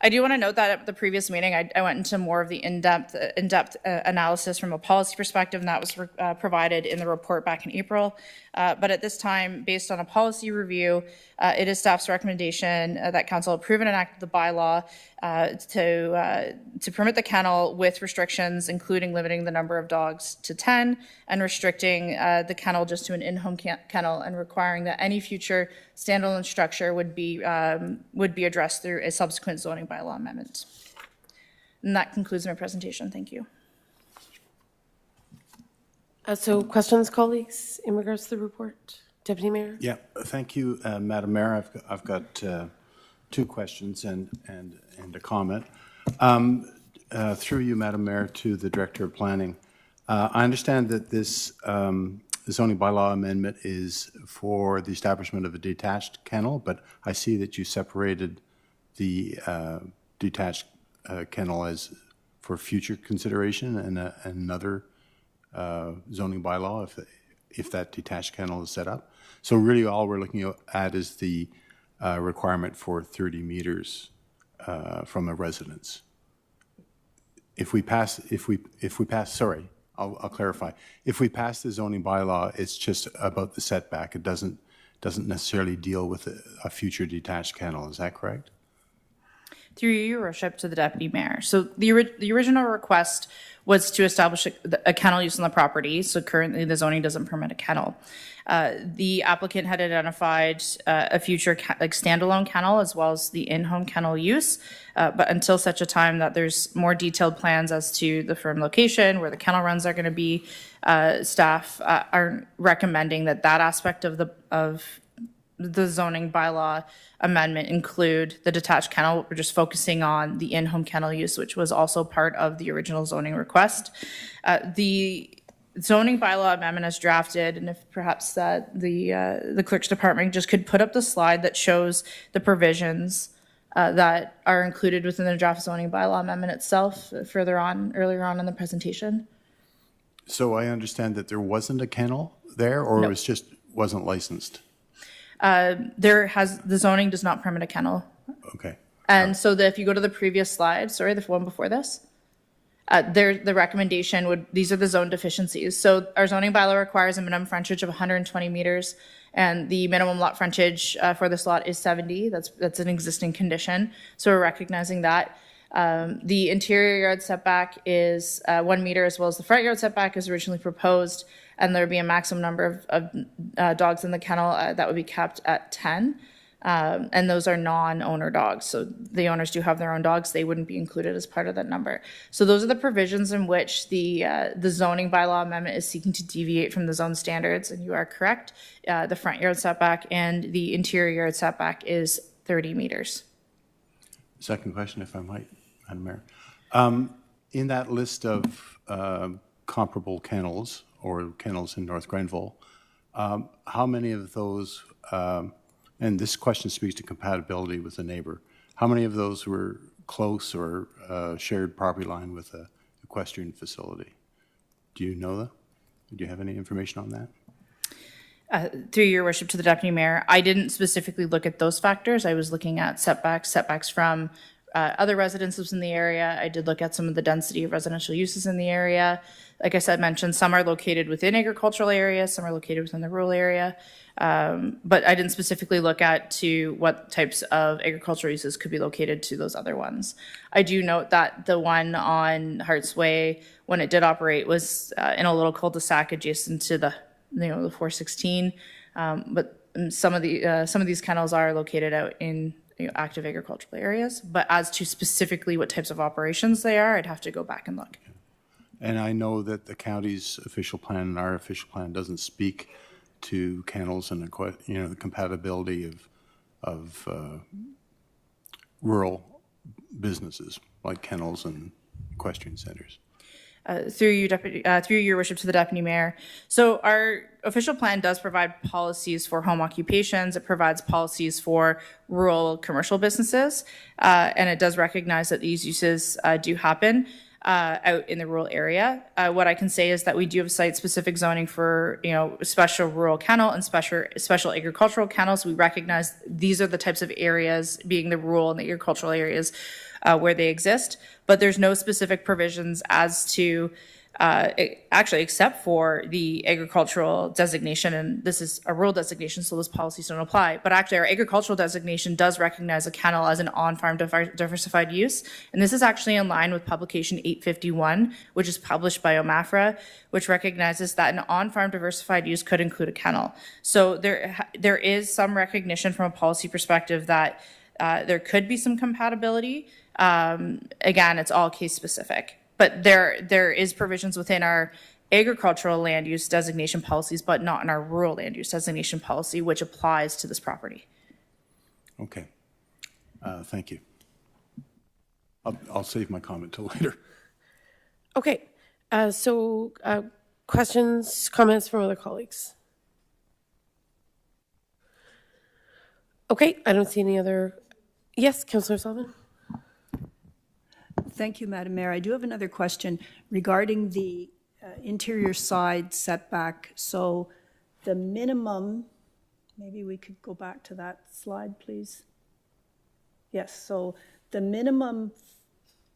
I do want to note that at the previous meeting, I went into more of the in-depth analysis from a policy perspective, and that was provided in the report back in April. But at this time, based on a policy review, it is staff's recommendation that council approve and enact the bylaw to permit the kennel with restrictions, including limiting the number of dogs to 10 and restricting the kennel just to an in-home kennel, and requiring that any future standalone structure would be addressed through a subsequent zoning bylaw amendment. And that concludes my presentation. Thank you. So questions, colleagues, in regards to the report? Deputy Mayor? Yeah, thank you, Madam Mayor. I've got two questions and a comment. Through you, Madam Mayor, to the Director of Planning. I understand that this zoning bylaw amendment is for the establishment of a detached kennel, but I see that you separated the detached kennel as for future consideration and another zoning bylaw if that detached kennel is set up. So really all we're looking at is the requirement for 30 meters from a residence. If we pass, sorry, I'll clarify. If we pass the zoning bylaw, it's just about the setback. It doesn't necessarily deal with a future detached kennel. Is that correct? Through your worship to the deputy mayor. So the original request was to establish a kennel use on the property. So currently the zoning doesn't permit a kennel. The applicant had identified a future standalone kennel as well as the in-home kennel use. But until such a time that there's more detailed plans as to the firm location, where the kennel runs are going to be, staff are recommending that aspect of the zoning bylaw amendment include the detached kennel. We're just focusing on the in-home kennel use, which was also part of the original zoning request. The zoning bylaw amendment is drafted, and if perhaps the clerk's department just could put up the slide that shows the provisions that are included within the draft zoning bylaw amendment itself earlier on in the presentation. So I understand that there wasn't a kennel there, or it was just wasn't licensed? The zoning does not permit a kennel. Okay. And so if you go to the previous slide, sorry, the one before this, the recommendation these are the zone deficiencies. So our zoning bylaw requires a minimum frontage of 120 meters, and the minimum lot frontage for this lot is 70. That's an existing condition. So we're recognizing that. The interior yard setback is 1 meter, as well as the front yard setback is originally proposed, and there would be a maximum number of dogs in the kennel that would be capped at 10. And those are non-owner dogs. So the owners do have their own dogs. They wouldn't be included as part of that number. So those are the provisions in which the zoning bylaw amendment is seeking to deviate from the zone standards. And you are correct. The front yard setback and the interior yard setback is 30 meters. Second question, if I might, Madam Mayor. In that list of comparable kennels or kennels in North Grenville, how many of those, and this question speaks to compatibility with the neighbor, how many of those were close or shared property line with a equestrian facility? Do you know that? Do you have any information on that? Through your worship to the deputy mayor, I didn't specifically look at those factors. I was looking at setbacks from other residences in the area. I did look at some of the density of residential uses in the area. Like I said, mentioned, some are located within agricultural areas, some are located within the rural area. But I didn't specifically look at to what types of agricultural uses could be located to those other ones. I do note that the one on Harts Way, when it did operate, was in a little cul-de-sac adjacent to the 416. But some of these kennels are located out in active agricultural areas. But as to specifically what types of operations they are, I'd have to go back and look. And I know that the county's official plan and our official plan doesn't speak to kennels and the compatibility of rural businesses like kennels and equestrian centers. Through your worship to the deputy mayor. So our official plan does provide policies for home occupations. It provides policies for rural commercial businesses, and it does recognize that these uses do happen out in the rural area. What I can say is that we do have site-specific zoning for, special rural kennel and special agricultural kennels. We recognize these are the types of areas, being the rural and the agricultural areas, where they exist, but there's no specific provisions as to, actually, except for the agricultural designation, and this is a rural designation, so those policies don't apply. But actually, our agricultural designation does recognize a kennel as an on-farm diversified use, and this is actually in line with publication 851, which is published by OMAFRA, which recognizes that an on-farm diversified use could include a kennel. So there is some recognition from a policy perspective that there could be some compatibility. Again, it's all case specific, but there is provisions within our agricultural land use designation policies, but not in our rural land use designation policy, which applies to this property. Okay. Thank you. I'll save my comment till later. Okay, so questions, comments from other colleagues? Okay, I don't see any other. Yes, Councillor Sullivan? Thank you, Madam Mayor. I do have another question regarding the interior side setback. So the minimum, maybe we could go back to that slide, please. Yes, so the minimum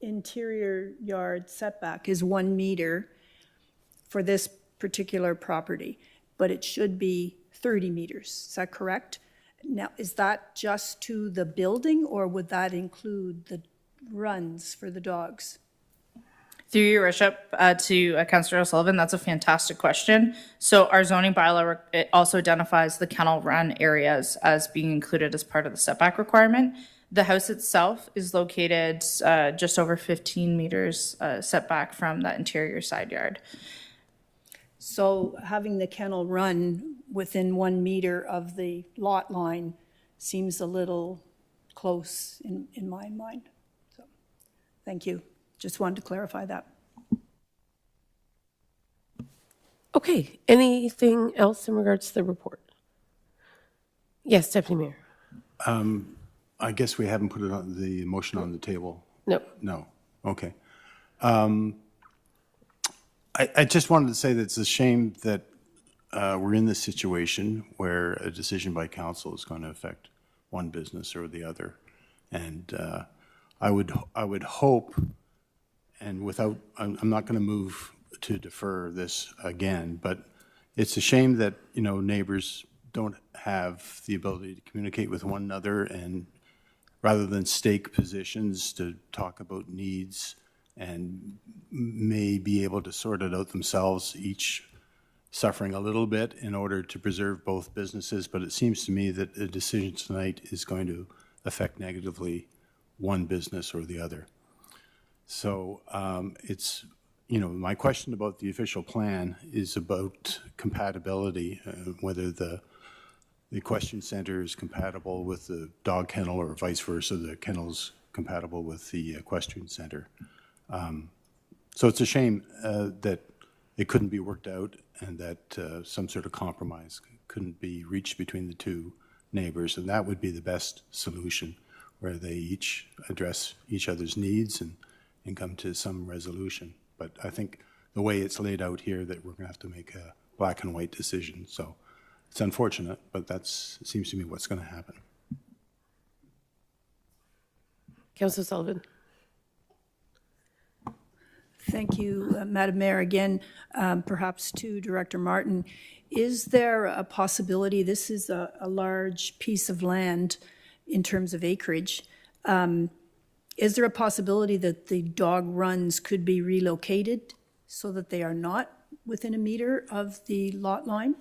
interior yard setback is 1 meter for this particular property, but it should be 30 meters. Is that correct? Now, is that just to the building, or would that include the runs for the dogs? Through your worship, to Councillor O'Sullivan, that's a fantastic question. So our zoning bylaw, it also identifies the kennel run areas as being included as part of the setback requirement. The house itself is located just over 15 meters setback from that interior side yard. So having the kennel run within 1 meter of the lot line seems a little close in my mind. So, thank you. Just wanted to clarify that. Okay, anything else in regards to the report? Yes, Deputy Mayor. I guess we haven't put it on the motion on the table. No. No. Okay. I just wanted to say that it's a shame that we're in this situation where a decision by council is going to affect one business or the other. And I would hope, and without, I'm not going to move to defer this again, but it's a shame that, you know, neighbors don't have the ability to communicate with one another, and rather than stake positions to talk about needs and may be able to sort it out themselves, each suffering a little bit in order to preserve both businesses. But it seems to me that a decision tonight is going to affect negatively one business or the other. So it's, you know, my question about the official plan is about compatibility, whether the equestrian center is compatible with the dog kennel, or vice versa, the kennel's compatible with the equestrian center. So it's a shame that it couldn't be worked out, and that some sort of compromise couldn't be reached between the two neighbors, and that would be the best solution, where they each address each other's needs and come to some resolution. But I think the way it's laid out here, that we're going to have to make a black and white decision. So it's unfortunate, but that's, it seems to me, what's going to happen. Councillor Sullivan. Thank you, Madam Mayor. Again, perhaps to Director Martin, is there a possibility, this is a large piece of land in terms of acreage, is there a possibility that the dog runs could be relocated so that they are not within a meter of the lot line?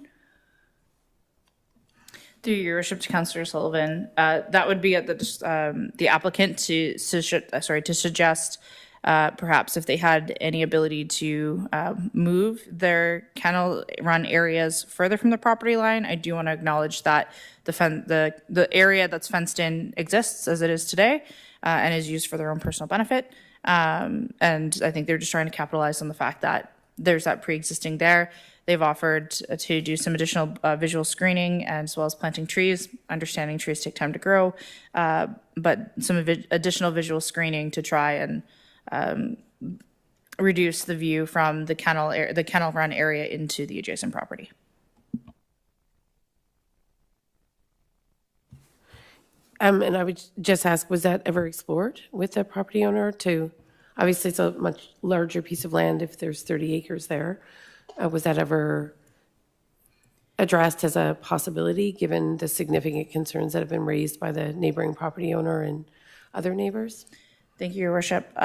Through your worship to Councillor Sullivan, that would be at the applicant to suggest perhaps if they had any ability to move their kennel run areas further from the property line. I do want to acknowledge that the area that's fenced in exists as it is today and is used for their own personal benefit. And I think they're just trying to capitalize on the fact that there's that pre-existing there. They've offered to do some additional visual screening, as well as planting trees, understanding trees take time to grow, but some additional visual screening to try and reduce the view from the kennel run area into the adjacent property. And I would just ask, was that ever explored with the property owner to, obviously it's a much larger piece of land if there's 30 acres there. Was that ever addressed as a possibility, given the significant concerns that have been raised by the neighboring property owner and other neighbors? Thank you, Your Worship.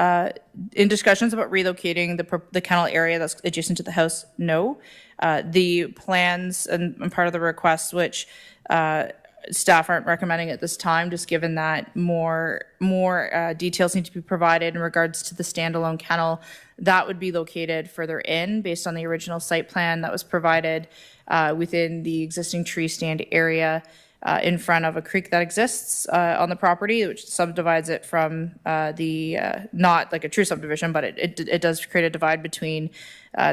In discussions about relocating the kennel area that's adjacent to the house, no. The plans and part of the request, which staff aren't recommending at this time, just given that more details need to be provided in regards to the standalone kennel. That would be located further in, based on the original site plan that was provided within the existing tree stand area in front of a creek that exists on the property, which subdivides it from not like a true subdivision, but it does create a divide between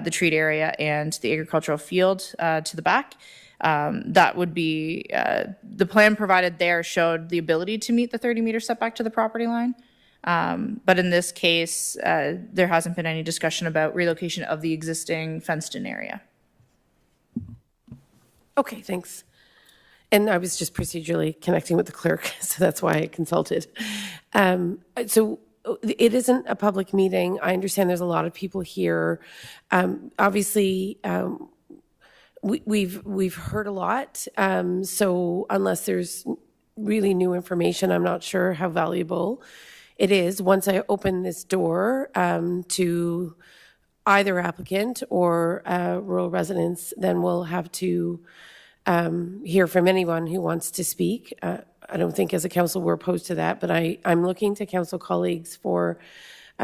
the treat area and the agricultural field to the back. That would be, the plan provided there showed the ability to meet the 30-meter setback to the property line. But in this case, there hasn't been any discussion about relocation of the existing fenced-in area. Okay, thanks. And I was just procedurally connecting with the clerk, so that's why I consulted. So it isn't a public meeting. I understand there's a lot of people here. Obviously, we've heard a lot. So unless there's really new information, I'm not sure how valuable it is. Once I open this door to either applicant or rural residents, then we'll have to hear from anyone who wants to speak. I don't think as a council we're opposed to that, but I'm looking to council colleagues for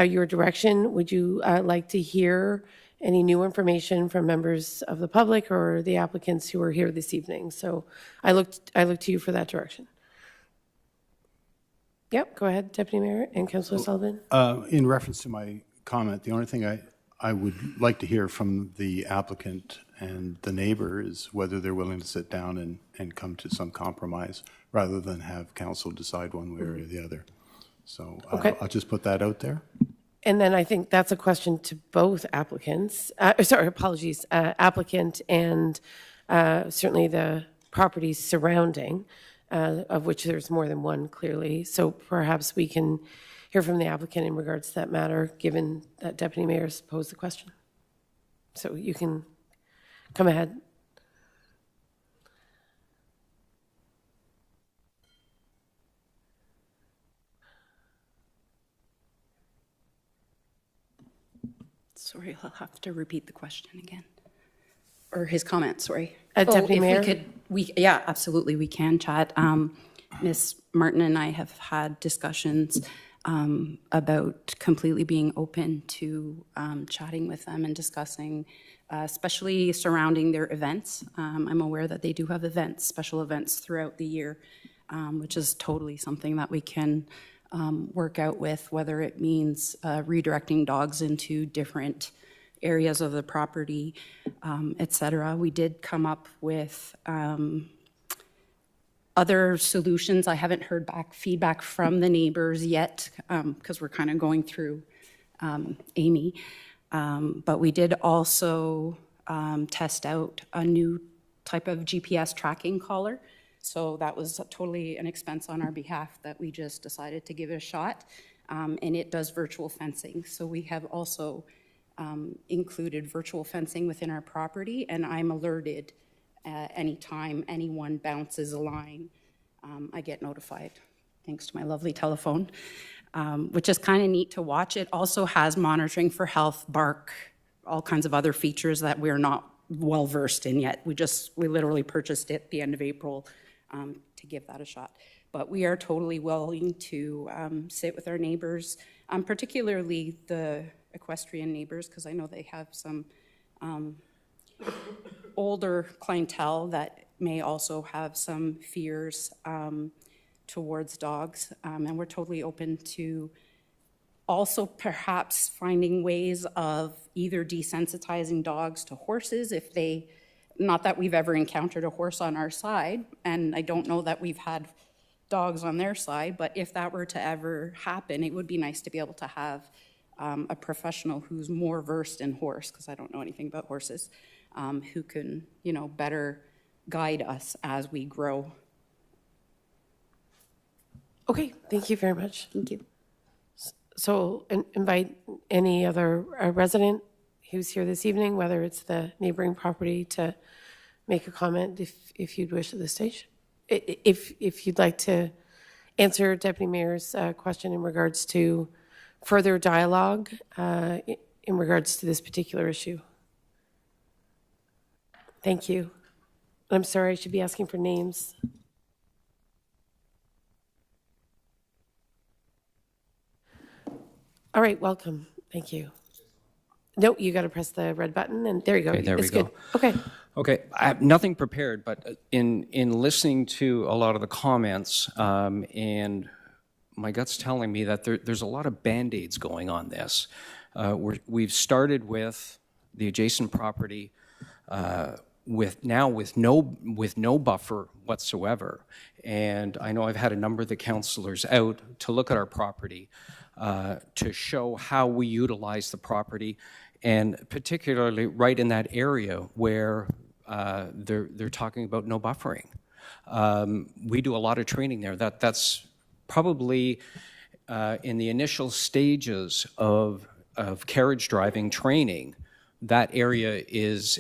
your direction. Would you like to hear any new information from members of the public or the applicants who are here this evening? So I look to you for that direction. Yep, go ahead, Deputy Mayor and Councillor Sullivan. In reference to my comment, the only thing I would like to hear from the applicant and the neighbor is whether they're willing to sit down and come to some compromise rather than have council decide one way or the other. So Okay. I'll just put that out there. And then I think that's a question to both applicants, applicant and certainly the properties surrounding, of which there's more than one clearly. So perhaps we can hear from the applicant in regards to that matter, given that Deputy Mayor's posed the question. So you can come ahead. Sorry, I'll have to repeat the question again. Or his comment, sorry. Deputy Mayor? If we could, yeah, absolutely, we can chat. Ms. Martin and I have had discussions about completely being open to chatting with them and discussing, especially surrounding their events. I'm aware that they do have events, special events throughout the year, which is totally something that we can work out with, whether it means redirecting dogs into different areas of the property, et cetera. We did come up with other solutions. I haven't heard back feedback from the neighbors yet because we're kind of going through Amy. But we did also test out a new type of GPS tracking collar. So that was totally an expense on our behalf that we just decided to give it a shot. And it does virtual fencing. So we have also included virtual fencing within our property, and I'm alerted anytime anyone bounces a line. I get notified, thanks to my lovely telephone, which is kind of neat to watch. It also has monitoring for health, bark, all kinds of other features that we're not well versed in yet. We literally purchased it at the end of April to give that a shot. But we are totally willing to sit with our neighbors, particularly the equestrian neighbors, because I know they have some older clientele that may also have some fears towards dogs. And we're totally open to also perhaps finding ways of either desensitizing dogs to horses if they, not that we've ever encountered a horse on our side, and I don't know that we've had dogs on their side, but if that were to ever happen, it would be nice to be able to have a professional who's more versed in horse, because I don't know anything about horses, who can, better guide us as we grow. Okay, thank you very much. Thank you. So invite any other resident who's here this evening, whether it's the neighboring property, to make a comment if you'd wish at this stage. If you'd like to answer Deputy Mayor's question in regards to further dialogue in regards to this particular issue. Thank you. I'm sorry, I should be asking for names. All right, welcome. Thank you. No, you got to press the red button, and there you go. Okay, there we It's good. go. Okay. Okay, I have nothing prepared, but in listening to a lot of the comments, and my gut's telling me that there's a lot of Band-Aids going on this. We've started with the adjacent property with no buffer whatsoever. And I know I've had a number of the councillors out to look at our property to show how we utilize the property, and particularly right in that area where they're talking about no buffering. We do a lot of training there. That's probably in the initial stages of carriage driving training. That area is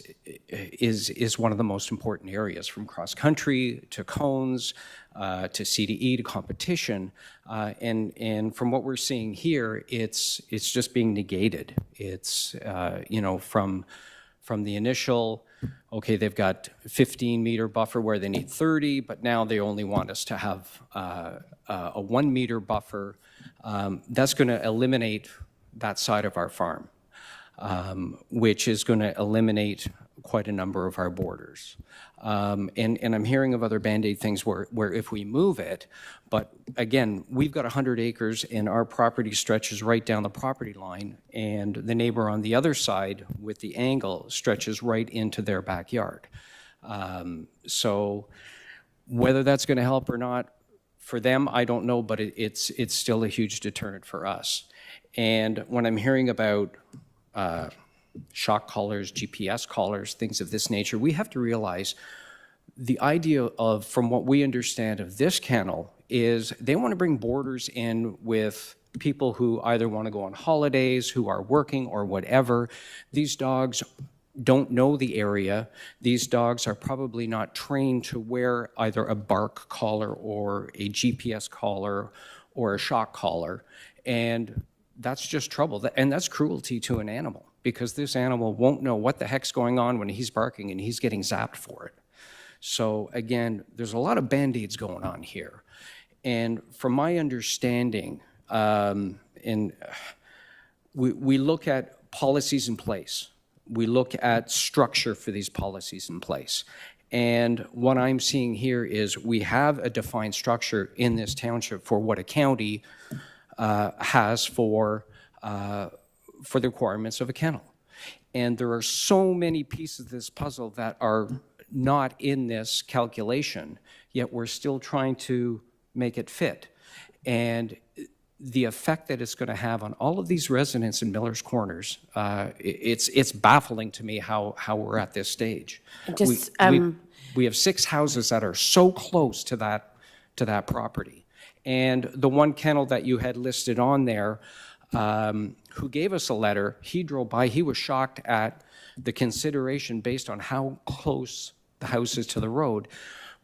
one of the most important areas, from cross country to cones to CDE to competition, and from what we're seeing here, it's just being negated. It's from the initial, okay, they've got 15-meter buffer where they need 30, but now they only want us to have a 1-meter buffer. That's going to eliminate that side of our farm. Which is going to eliminate quite a number of our borders. And I'm hearing of other Band-Aid things where if we move it, but again, we've got 100 acres and our property stretches right down the property line, and the neighbor on the other side with the angle stretches right into their backyard. So whether that's going to help or not for them, I don't know, but it's still a huge deterrent for us. And when I'm hearing about shock collars, GPS collars, things of this nature, we have to realize the idea of, from what we understand of this kennel, is they want to bring boarders in with people who either want to go on holidays, who are working or whatever. These dogs don't know the area. These dogs are probably not trained to wear either a bark collar or a GPS collar or a shock collar. And that's just trouble. And that's cruelty to an animal, because this animal won't know what the heck's going on when he's barking and he's getting zapped for it. So again, there's a lot of Band-Aids going on here. And from my understanding, we look at policies in place. We look at structure for these policies in place. And what I'm seeing here is we have a defined structure in this township for what a county has for the requirements of a kennel. And there are so many pieces of this puzzle that are not in this calculation, yet we're still trying to make it fit. And the effect that it's going to have on all of these residents in Miller's Corners, it's baffling to me how we're at this stage. We have 6 houses that are so close to that property. And the one kennel that you had listed on there, who gave us a letter, he drove by, he was shocked at the consideration based on how close the house is to the road.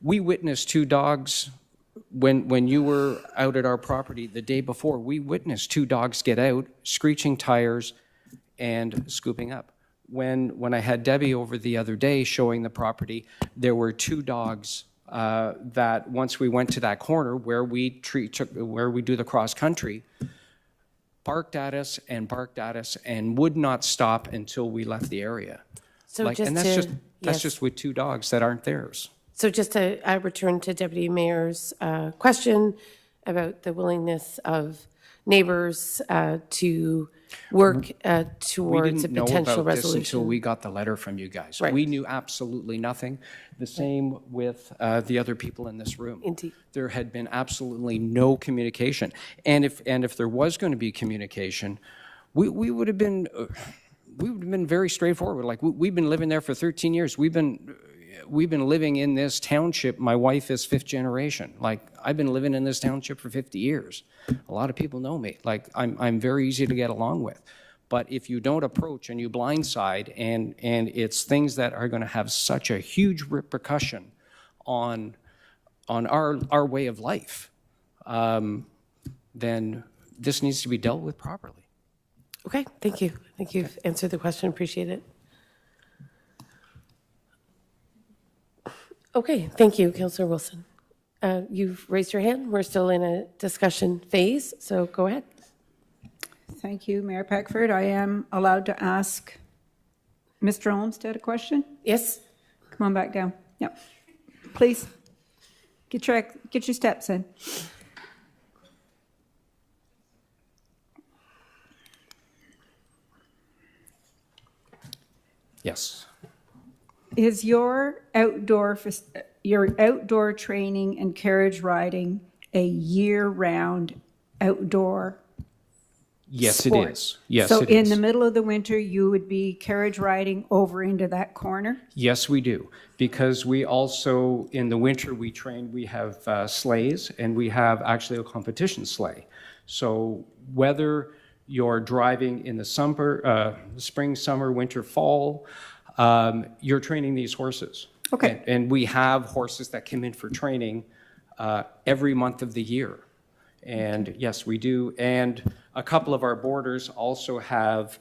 We witnessed 2 dogs when you were out at our property the day before. We witnessed 2 dogs get out, screeching tires and scooping up. When I had Debbie over the other day showing the property, there were 2 dogs that once we went to that corner where we do the cross country, barked at us and would not stop until we left the area. So That's just with 2 dogs that aren't theirs. So just to return to Deputy Mayor's question about the willingness of neighbors to work towards a potential We didn't know about this until resolution. we got the letter from you guys. Right. We knew absolutely nothing. The same with the other people in this room. Indeed. There had been absolutely no communication. And if there was going to be communication, we would have been very straightforward. Like, we've been living there for 13 years. We've been living in this township. My wife is 5th generation. Like, I've been living in this township for 50 years. A lot of people know me. Like, I'm very easy to get along with. But if you don't approach and you blindside, and it's things that are going to have such a huge repercussion on our way of life, then this needs to be dealt with properly. Okay, thank you. I think you've answered the question. Appreciate it. Okay, thank you, Councillor Wilson. You've raised your hand. We're still in a discussion phase, so go ahead. Thank you, Mayor Peckford. I am allowed to ask Mr. Olmsted a question? Yes? Come on back down. Yep. Please, get your steps in. Yes. Is your outdoor training and carriage riding a year-round outdoor Yes, it sport? is. Yes, So it in is. the middle of the winter, you would be carriage riding over into that corner? Yes, we do. Because we also, in the winter, we have sleighs, and we have actually a competition sleigh. So whether you're driving in the summer, spring, summer, winter, fall, you're training these horses. Okay. And we have horses that come in for training every month of the year. And yes, we do. And a couple of our borders also have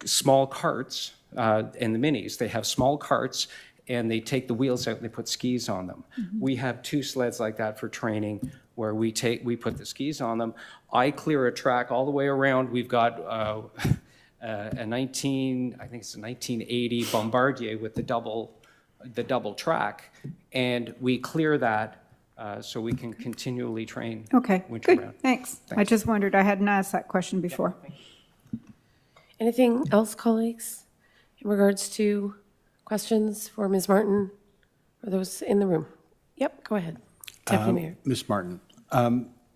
small carts in the minis. They have small carts, and they take the wheels out and they put skis on them. We have 2 sleds like that for training, where we put the skis on them. I clear a track all the way around. We've got a 1980 Bombardier with the double track, and we clear that so we can continually train Okay, winter good, round. thanks. I just wondered, I hadn't asked that question before. Anything else, colleagues, in regards to questions for Ms. Martin or those in the room? Yep, go ahead. Deputy Mayor. Ms. Martin,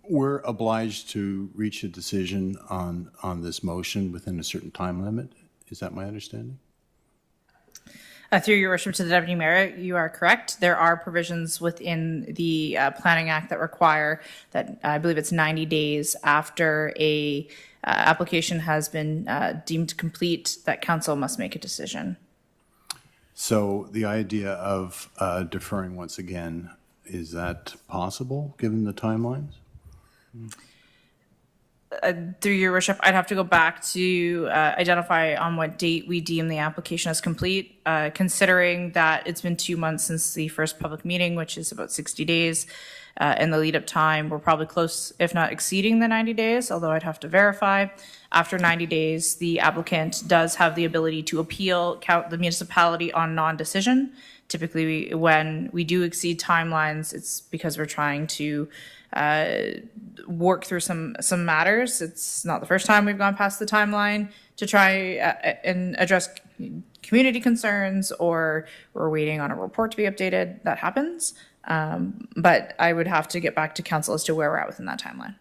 we're obliged to reach a decision on this motion within a certain time limit. Is that my understanding? Through your worship to the Deputy Mayor, you are correct. There are provisions within the Planning Act that require that, I believe it's 90 days after a application has been deemed complete, that council must make a decision. So the idea of deferring once again, is that possible, given the timelines? Through your worship, I'd have to go back to identify on what date we deem the application as complete, considering that it's been 2 months since the first public meeting, which is about 60 days, and the lead-up time, we're probably close, if not exceeding the 90 days, although I'd have to verify. After 90 days, the applicant does have the ability to appeal the municipality on non-decision. Typically, when we do exceed timelines, it's because we're trying to work through some matters. It's not the first time we've gone past the timeline to try and address community concerns, or we're waiting on a report to be updated. That happens. But I would have to get back to council as to where we're at within that timeline.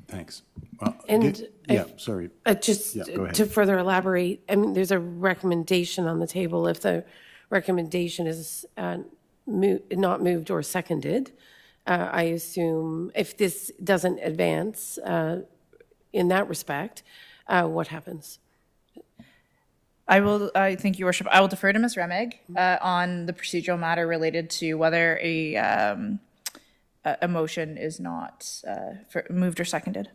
Thanks. Well, And sorry. Just Yeah, go ahead. to further elaborate, I mean, there's a recommendation on the table. If the recommendation is not moved or seconded, I assume if this doesn't advance in that respect, what happens? I thank your worship. I will defer to Ms. Remig on the procedural matter related to whether a motion is not moved or seconded.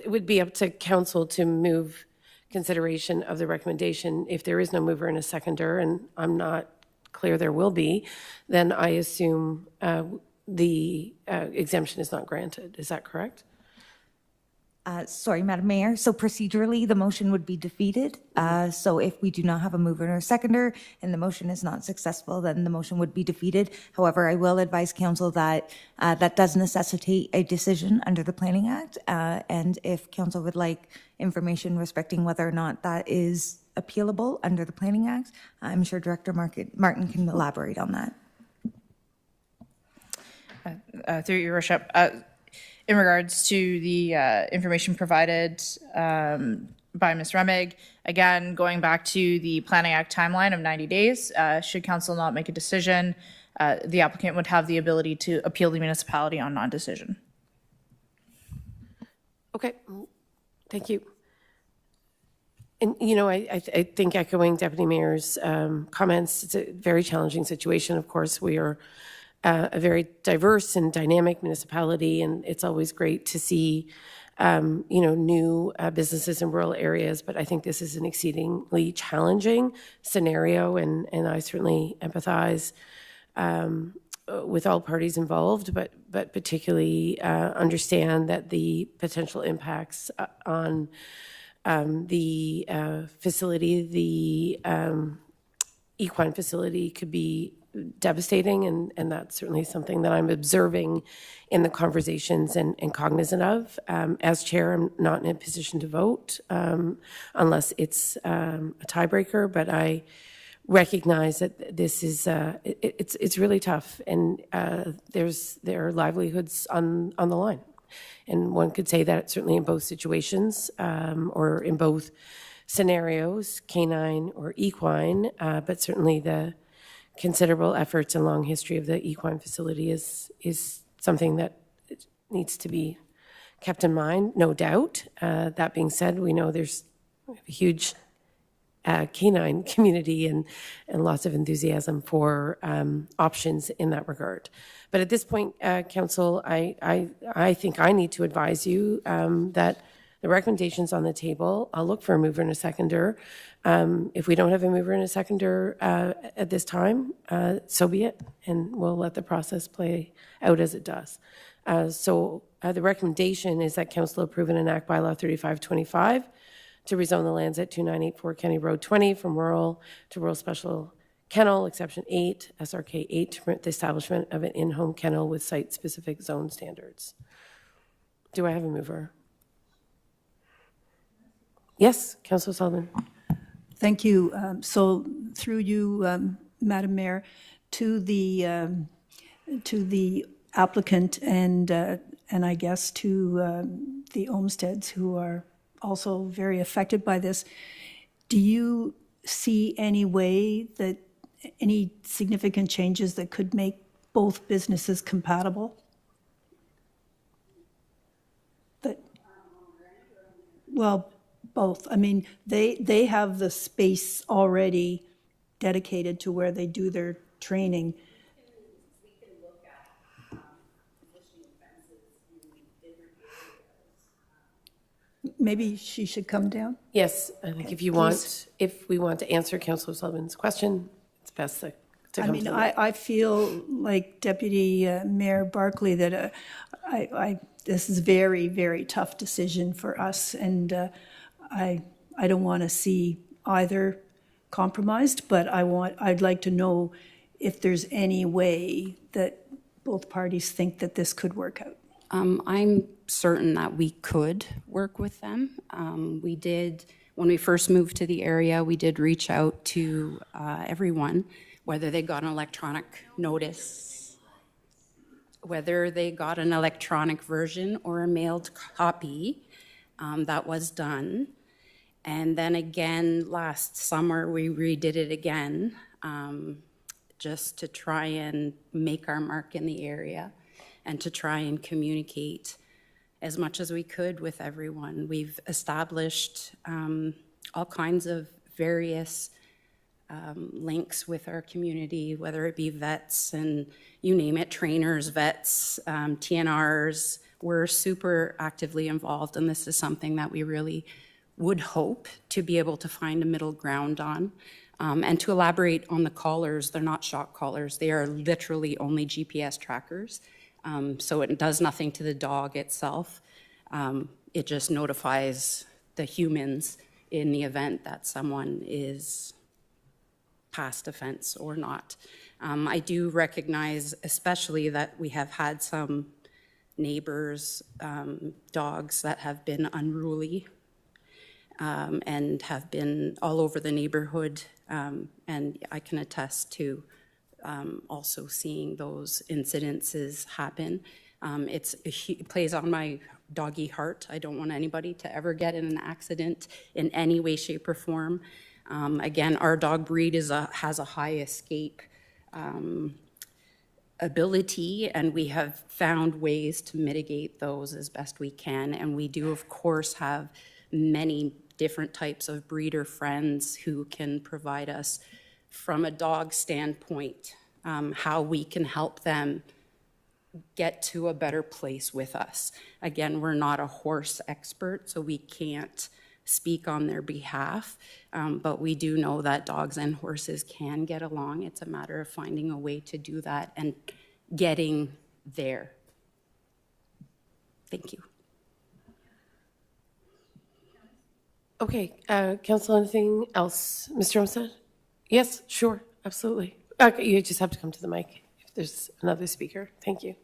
It would be up to council to move consideration of the recommendation. If there is no mover and a seconder, and I'm not clear there will be, then I assume the exemption is not granted. Is that correct? Sorry, Madam Mayor. So procedurally, the motion would be defeated. So if we do not have a mover or seconder and the motion is not successful, then the motion would be defeated. However, I will advise council that that does necessitate a decision under the Planning Act. And if council would like information respecting whether or not that is appealable under the Planning Act, I'm sure Director Martin can elaborate on that. Through your worship, in regards to the information provided by Ms. Remig, again, going back to the Planning Act timeline of 90 days, should council not make a decision, the applicant would have the ability to appeal the municipality on non-decision. Okay, thank you. And, you know, I think echoing Deputy Mayor's comments, it's a very challenging situation. Of course, we are a very diverse and dynamic municipality, and it's always great to see, you know, new businesses in rural areas. But I think this is an exceedingly challenging scenario, and I certainly empathize with all parties involved, but particularly understand that the potential impacts on the facility, the equine facility, could be devastating, and that's certainly something that I'm observing in the conversations and cognizant of. As chair, I'm not in a position to vote unless it's a tiebreaker, but I recognize that this is it's really tough, and there are livelihoods on the line, and one could say that certainly in both situations or in both scenarios, canine or equine, but certainly the considerable efforts and long history of the equine facility is something that needs to be kept in mind, no doubt. That being said, we know there's a huge canine community and lots of enthusiasm for options in that regard. But at this point, Council, I think I need to advise you that the recommendation's on the table. I'll look for a mover and a seconder. If we don't have a mover and a seconder at this time, so be it, and we'll let the process play out as it does. So the recommendation is that Council approve and enact bylaw 3525 to rezone the lands at 2984 County Road 20 from rural to rural special kennel, exception 8, SRK 8, to permit the establishment of an in-home kennel with site-specific zone standards. Do I have a mover? Yes, Councillor Sullivan. Thank you. So through you, Madam Mayor, to the applicant and I guess to the Olmsteads who are also very affected by this, do you see any way that any significant changes that could make both businesses compatible? Well, both. I mean, they have the space already dedicated to where they do their training. We can look at positioning fences in different areas. Maybe she should come down? Yes, I think if we want to answer Councillor Sullivan's question, it's best to come I mean, to the I feel like Deputy Mayor Barkley that this is a very, very tough decision for us, and I don't want to see either compromised, but I'd like to know if there's any way that both parties think that this could work out. I'm certain that we could work with them. We did, when we first moved to the area, we did reach out to everyone, whether they got an electronic notice, whether they got an electronic version or a mailed copy. That was done. And then again, last summer, we redid it again, just to try and make our mark in the area and to try and communicate as much as we could with everyone. We've established all kinds of various links with our community, whether it be vets and you name it, trainers, vets, TNRs. We're super actively involved, and this is something that we really would hope to be able to find a middle ground on. And to elaborate on the collars, they're not shock collars. They are literally only GPS trackers. So it does nothing to the dog itself. It just notifies the humans in the event that someone is past a fence or not. I do recognize especially that we have had some neighbors' dogs that have been unruly and have been all over the neighborhood. And I can attest to also seeing those incidences happen. It plays on my doggy heart. I don't want anybody to ever get in an accident in any way, shape, or form. Again, our dog breed has a high escape ability, and we have found ways to mitigate those as best we can. And we do, of course, have many different types of breeder friends who can provide us, from a dog standpoint, how we can help them get to a better place with us. Again, we're not a horse expert, so we can't speak on their behalf, but we do know that dogs and horses can get along. It's a matter of finding a way to do that and getting there. Thank you. Okay, council, anything else? Mr. Olmsted? Yes, sure, absolutely. Okay, you just have to come to the mic if there's another speaker. Thank you.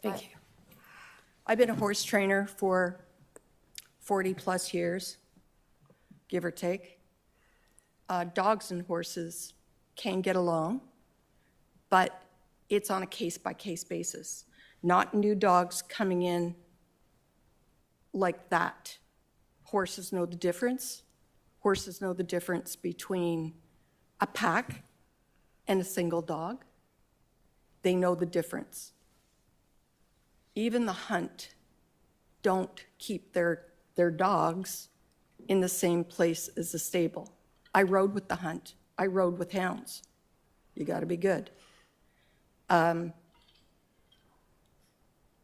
Thank you. I've been a horse trainer for 40-plus years, give or take. Dogs and horses can get along, but it's on a case-by-case basis. Not new dogs coming in like that. Horses know the difference. Horses know the difference between a pack and a single dog. They know the difference. Even the hunt don't keep their dogs in the same place as the stable. I rode with the hunt. I rode with hounds. You got to be good. But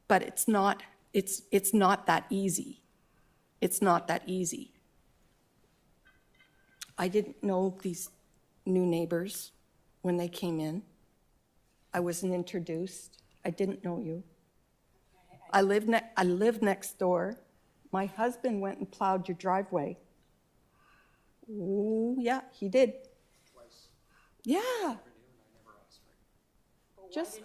it's not that easy. It's not that easy. I didn't know these new neighbors when they came in. I wasn't introduced. I didn't know you. I live next door. My husband went and plowed your driveway. Ooh, yeah, he did. Twice. Yeah. Just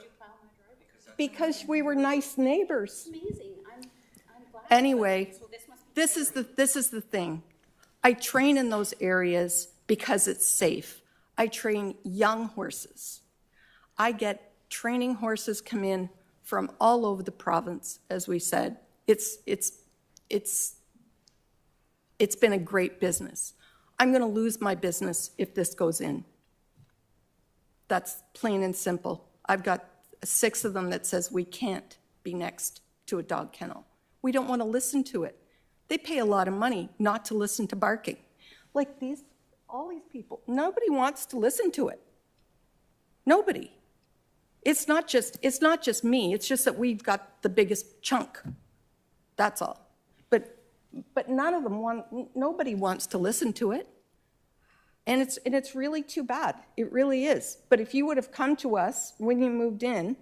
because we were nice neighbors. Amazing. I'm glad. Anyway, this is the thing. I train in those areas because it's safe. I train young horses. I get training horses come in from all over the province, as we said. It's been a great business. I'm going to lose my business if this goes in. That's plain and simple. I've got 6 of them that says we can't be next to a dog kennel. We don't want to listen to it. They pay a lot of money not to listen to barking. Like all these people, nobody wants to listen to it. Nobody. It's not just me. It's just that we've got the biggest chunk. That's all. But none of them nobody wants to listen to it. And it's really too bad. It really is. But if you would have come to us when you moved in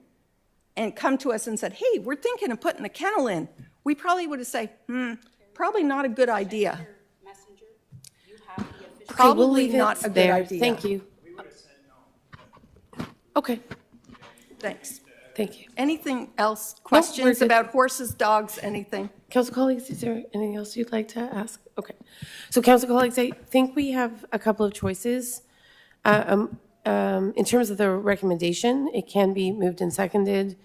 and come to us and said, hey, we're thinking of putting a kennel in, we probably would have said, probably not a good idea. Probably not a good idea. Thank you. Okay. Thanks. Thank you. Anything else? Questions good. about horses, dogs, anything? Council colleagues, is there anything else you'd like to ask? Okay. So council colleagues, I think we have a couple of choices. In terms of the recommendation, it can be moved and seconded,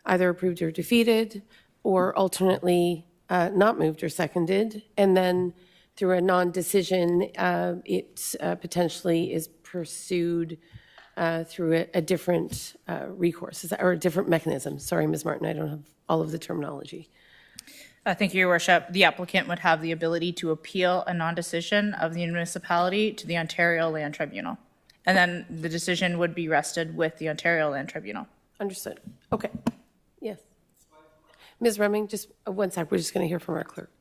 either approved or defeated, or alternately not moved or seconded. And then through a non-decision, it potentially is pursued through a different recourse or a different mechanism. Sorry, Ms. Martin, I don't have all of the terminology. Thank you, Your Worship. The applicant would have the ability to appeal a non-decision of the municipality to the Ontario Land Tribunal. And then the decision would be rested with the Ontario Land Tribunal. Understood. Okay. Yes. Ms. Remming, just one sec. We're just going to hear from our clerk.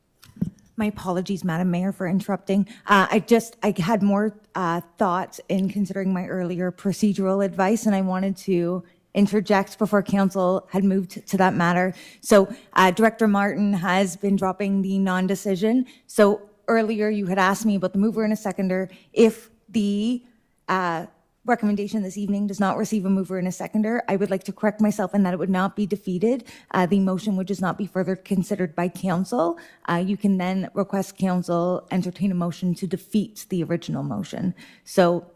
My apologies, Madam Mayor, for interrupting. I had more thoughts in considering my earlier procedural advice, and I wanted to interject before council had moved to that matter. So Director Martin has been dropping the non-decision. So earlier you had asked me about the mover and a seconder. If the recommendation this evening does not receive a mover and a seconder, I would like to correct myself in that it would not be defeated. The motion would just not be further considered by council. You can then request council entertain a motion to defeat the original motion. So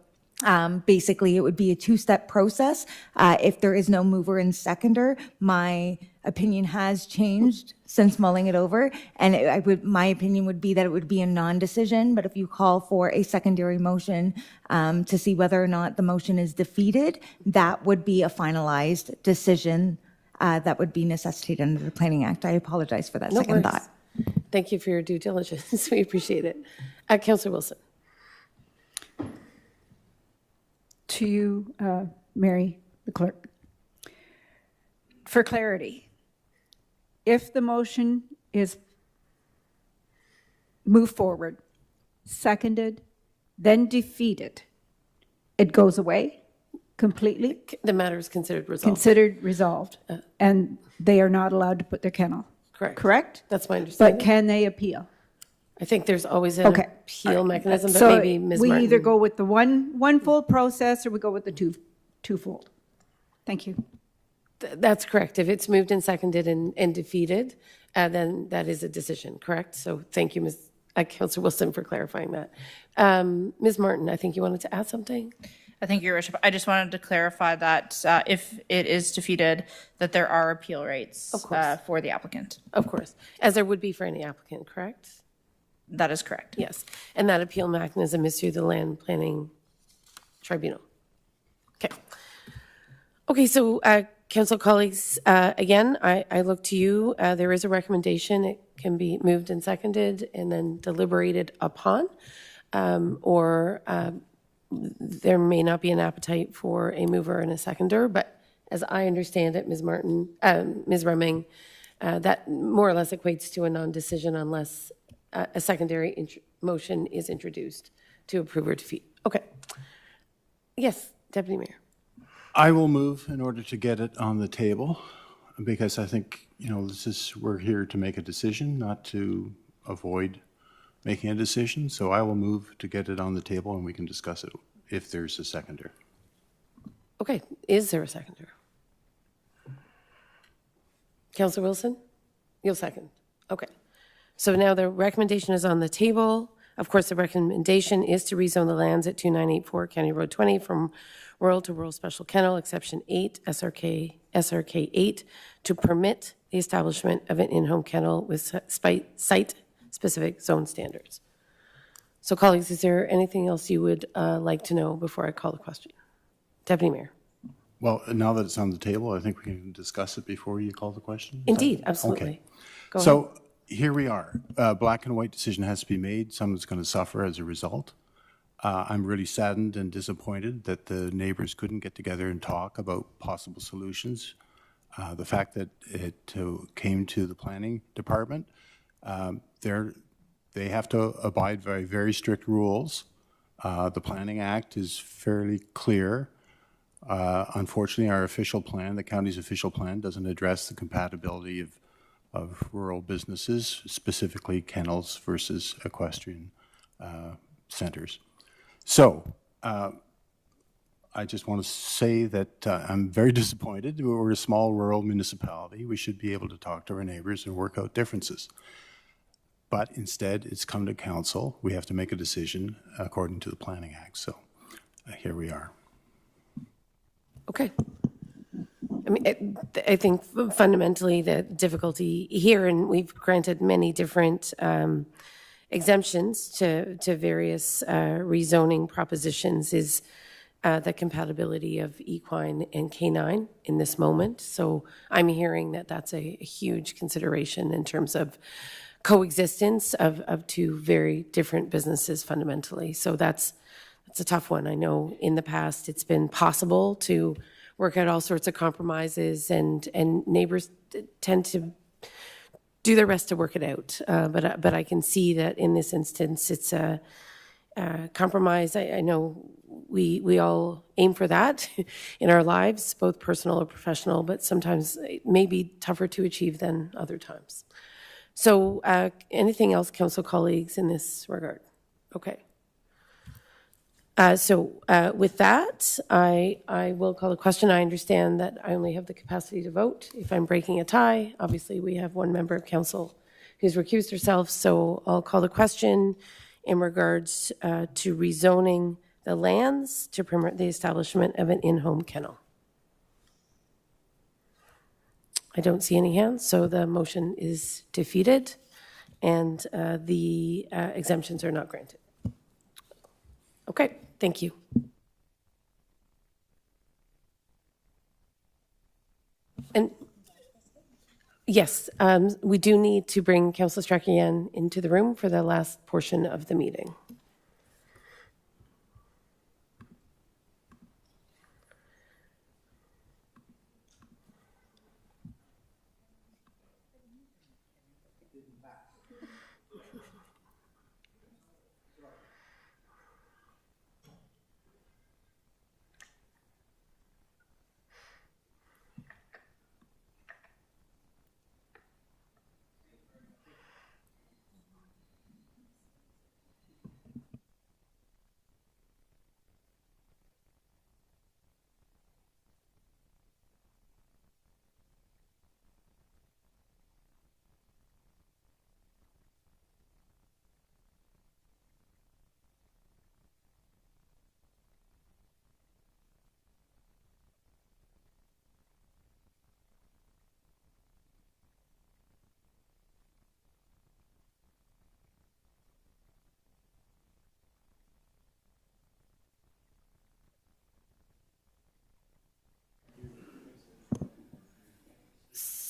basically, it would be a 2-step process. If there is no mover and seconder, my opinion has changed since mulling it over, and my opinion would be that it would be a non-decision. But if you call for a secondary motion to see whether or not the motion is defeated, that would be a finalized decision that would be necessitated under the Planning Act. I apologize for that second thought. Thank you for your due diligence. We appreciate it. Councillor Wilson. To you, Mary, the clerk. for clarity, if the motion is move forward, seconded, then defeated, it goes away completely, The matter is considered resolved. considered resolved, and they are not allowed to put their kennel. Correct. Correct? That's my But understanding. can they appeal? I think there's always an Okay. appeal mechanism, but So maybe Ms. we Martin. either go with the one full process or we go with the twofold. Thank you. That's correct. If it's moved and seconded and defeated, then that is a decision, correct? So thank you, Councillor Wilson, for clarifying that. Ms. Martin, I think you wanted to add something? I think, Your Worship, I just wanted to clarify that if it is defeated, that there are appeal rights for the applicant. Of course, as there would be for any applicant, correct? That is correct. Yes, and that appeal mechanism is through the Land Planning Tribunal. Okay. Okay, so council colleagues, again, I look to you. There is a recommendation. It can be moved and seconded and then deliberated upon, or there may not be an appetite for a mover and a seconder, but as I understand it, Ms. Martin, Ms. Remming, that more or less equates to a non-decision unless a secondary motion is introduced to approve or defeat. Okay. Yes, Deputy Mayor. I will move in order to get it on the table, because I think, we're here to make a decision, not to avoid making a decision. So I will move to get it on the table and we can discuss it if there's a seconder. Okay, is there a seconder? Councillor Wilson? You'll second. Okay. So now the recommendation is on the table. Of course, the recommendation is to rezone the lands at 2984 County Road 20 from rural to rural special kennel, exception 8, SRK 8, to permit the establishment of an in-home kennel with site-specific zone standards. So colleagues, is there anything else you would like to know before I call the question? Deputy Mayor. Well, now that it's on the table, I think we can discuss it before you call the question. Is Indeed, that- absolutely. Okay. Go ahead. So here we are. Black and white decision has to be made. Someone's going to suffer as a result. I'm really saddened and disappointed that the neighbors couldn't get together and talk about possible solutions. The fact that it came to the planning department, they have to abide by very strict rules. The Planning Act is fairly clear. Unfortunately, our official plan, the county's official plan, doesn't address the compatibility of rural businesses, specifically kennels versus equestrian centers. So I just want to say that I'm very disappointed. We're a small rural municipality. We should be able to talk to our neighbors and work out differences. But instead, it's come to council. We have to make a decision according to the Planning Act. So here we are. Okay. I mean, I think fundamentally the difficulty here, and we've granted many different exemptions to various rezoning propositions, is the compatibility of equine and canine in this moment. So I'm hearing that that's a huge consideration in terms of coexistence of two very different businesses fundamentally. So that's a tough one. I know in the past it's been possible to work out all sorts of compromises, and neighbors tend to do their best to work it out. But I can see that in this instance, it's a compromise. I know we all aim for that in our lives, both personal or professional, but sometimes it may be tougher to achieve than other times. So anything else, council colleagues, in this regard? Okay. So with that, I will call a question. I understand that I only have the capacity to vote if I'm breaking a tie. Obviously, we have one member of council who's recused herself, so I'll call the question in regards to rezoning the lands to permit the establishment of an in-home kennel. I don't see any hands, so the motion is defeated, and the exemptions are not granted. Okay, thank you. And yes, we do need to bring Councillor Strachian into the room for the last portion of the meeting.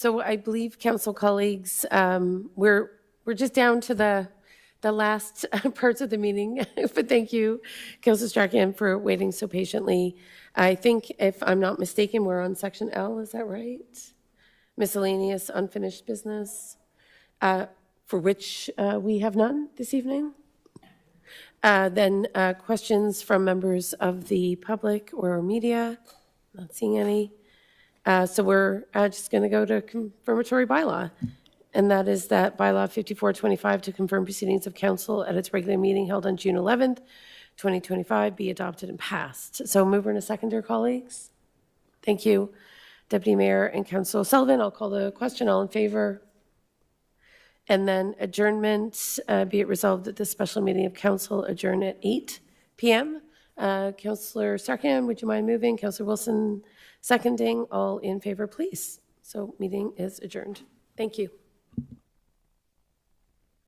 So I believe, council colleagues, we're just down to the last parts of the meeting. But thank you, Councilor Strachan, for waiting so patiently. I think, if I'm not mistaken, we're on section L, is that right? Miscellaneous unfinished business, for which we have none this evening. Then questions from members of the public or media. Not seeing any. So we're just going to go to confirmatory bylaw. And that is that bylaw 5425 to confirm proceedings of council at its regular meeting held on June 11th, 2025 be adopted and passed. So mover and a seconder, colleagues. Thank you, Deputy Mayor and Councilor Sullivan. I'll call the question. All in favor? And then adjournment, be it resolved that this special meeting of council adjourn at 8 p.m. Councilor Strachan, would you mind moving? Councilor Wilson seconding. All in favor, please. So meeting is adjourned. Thank you.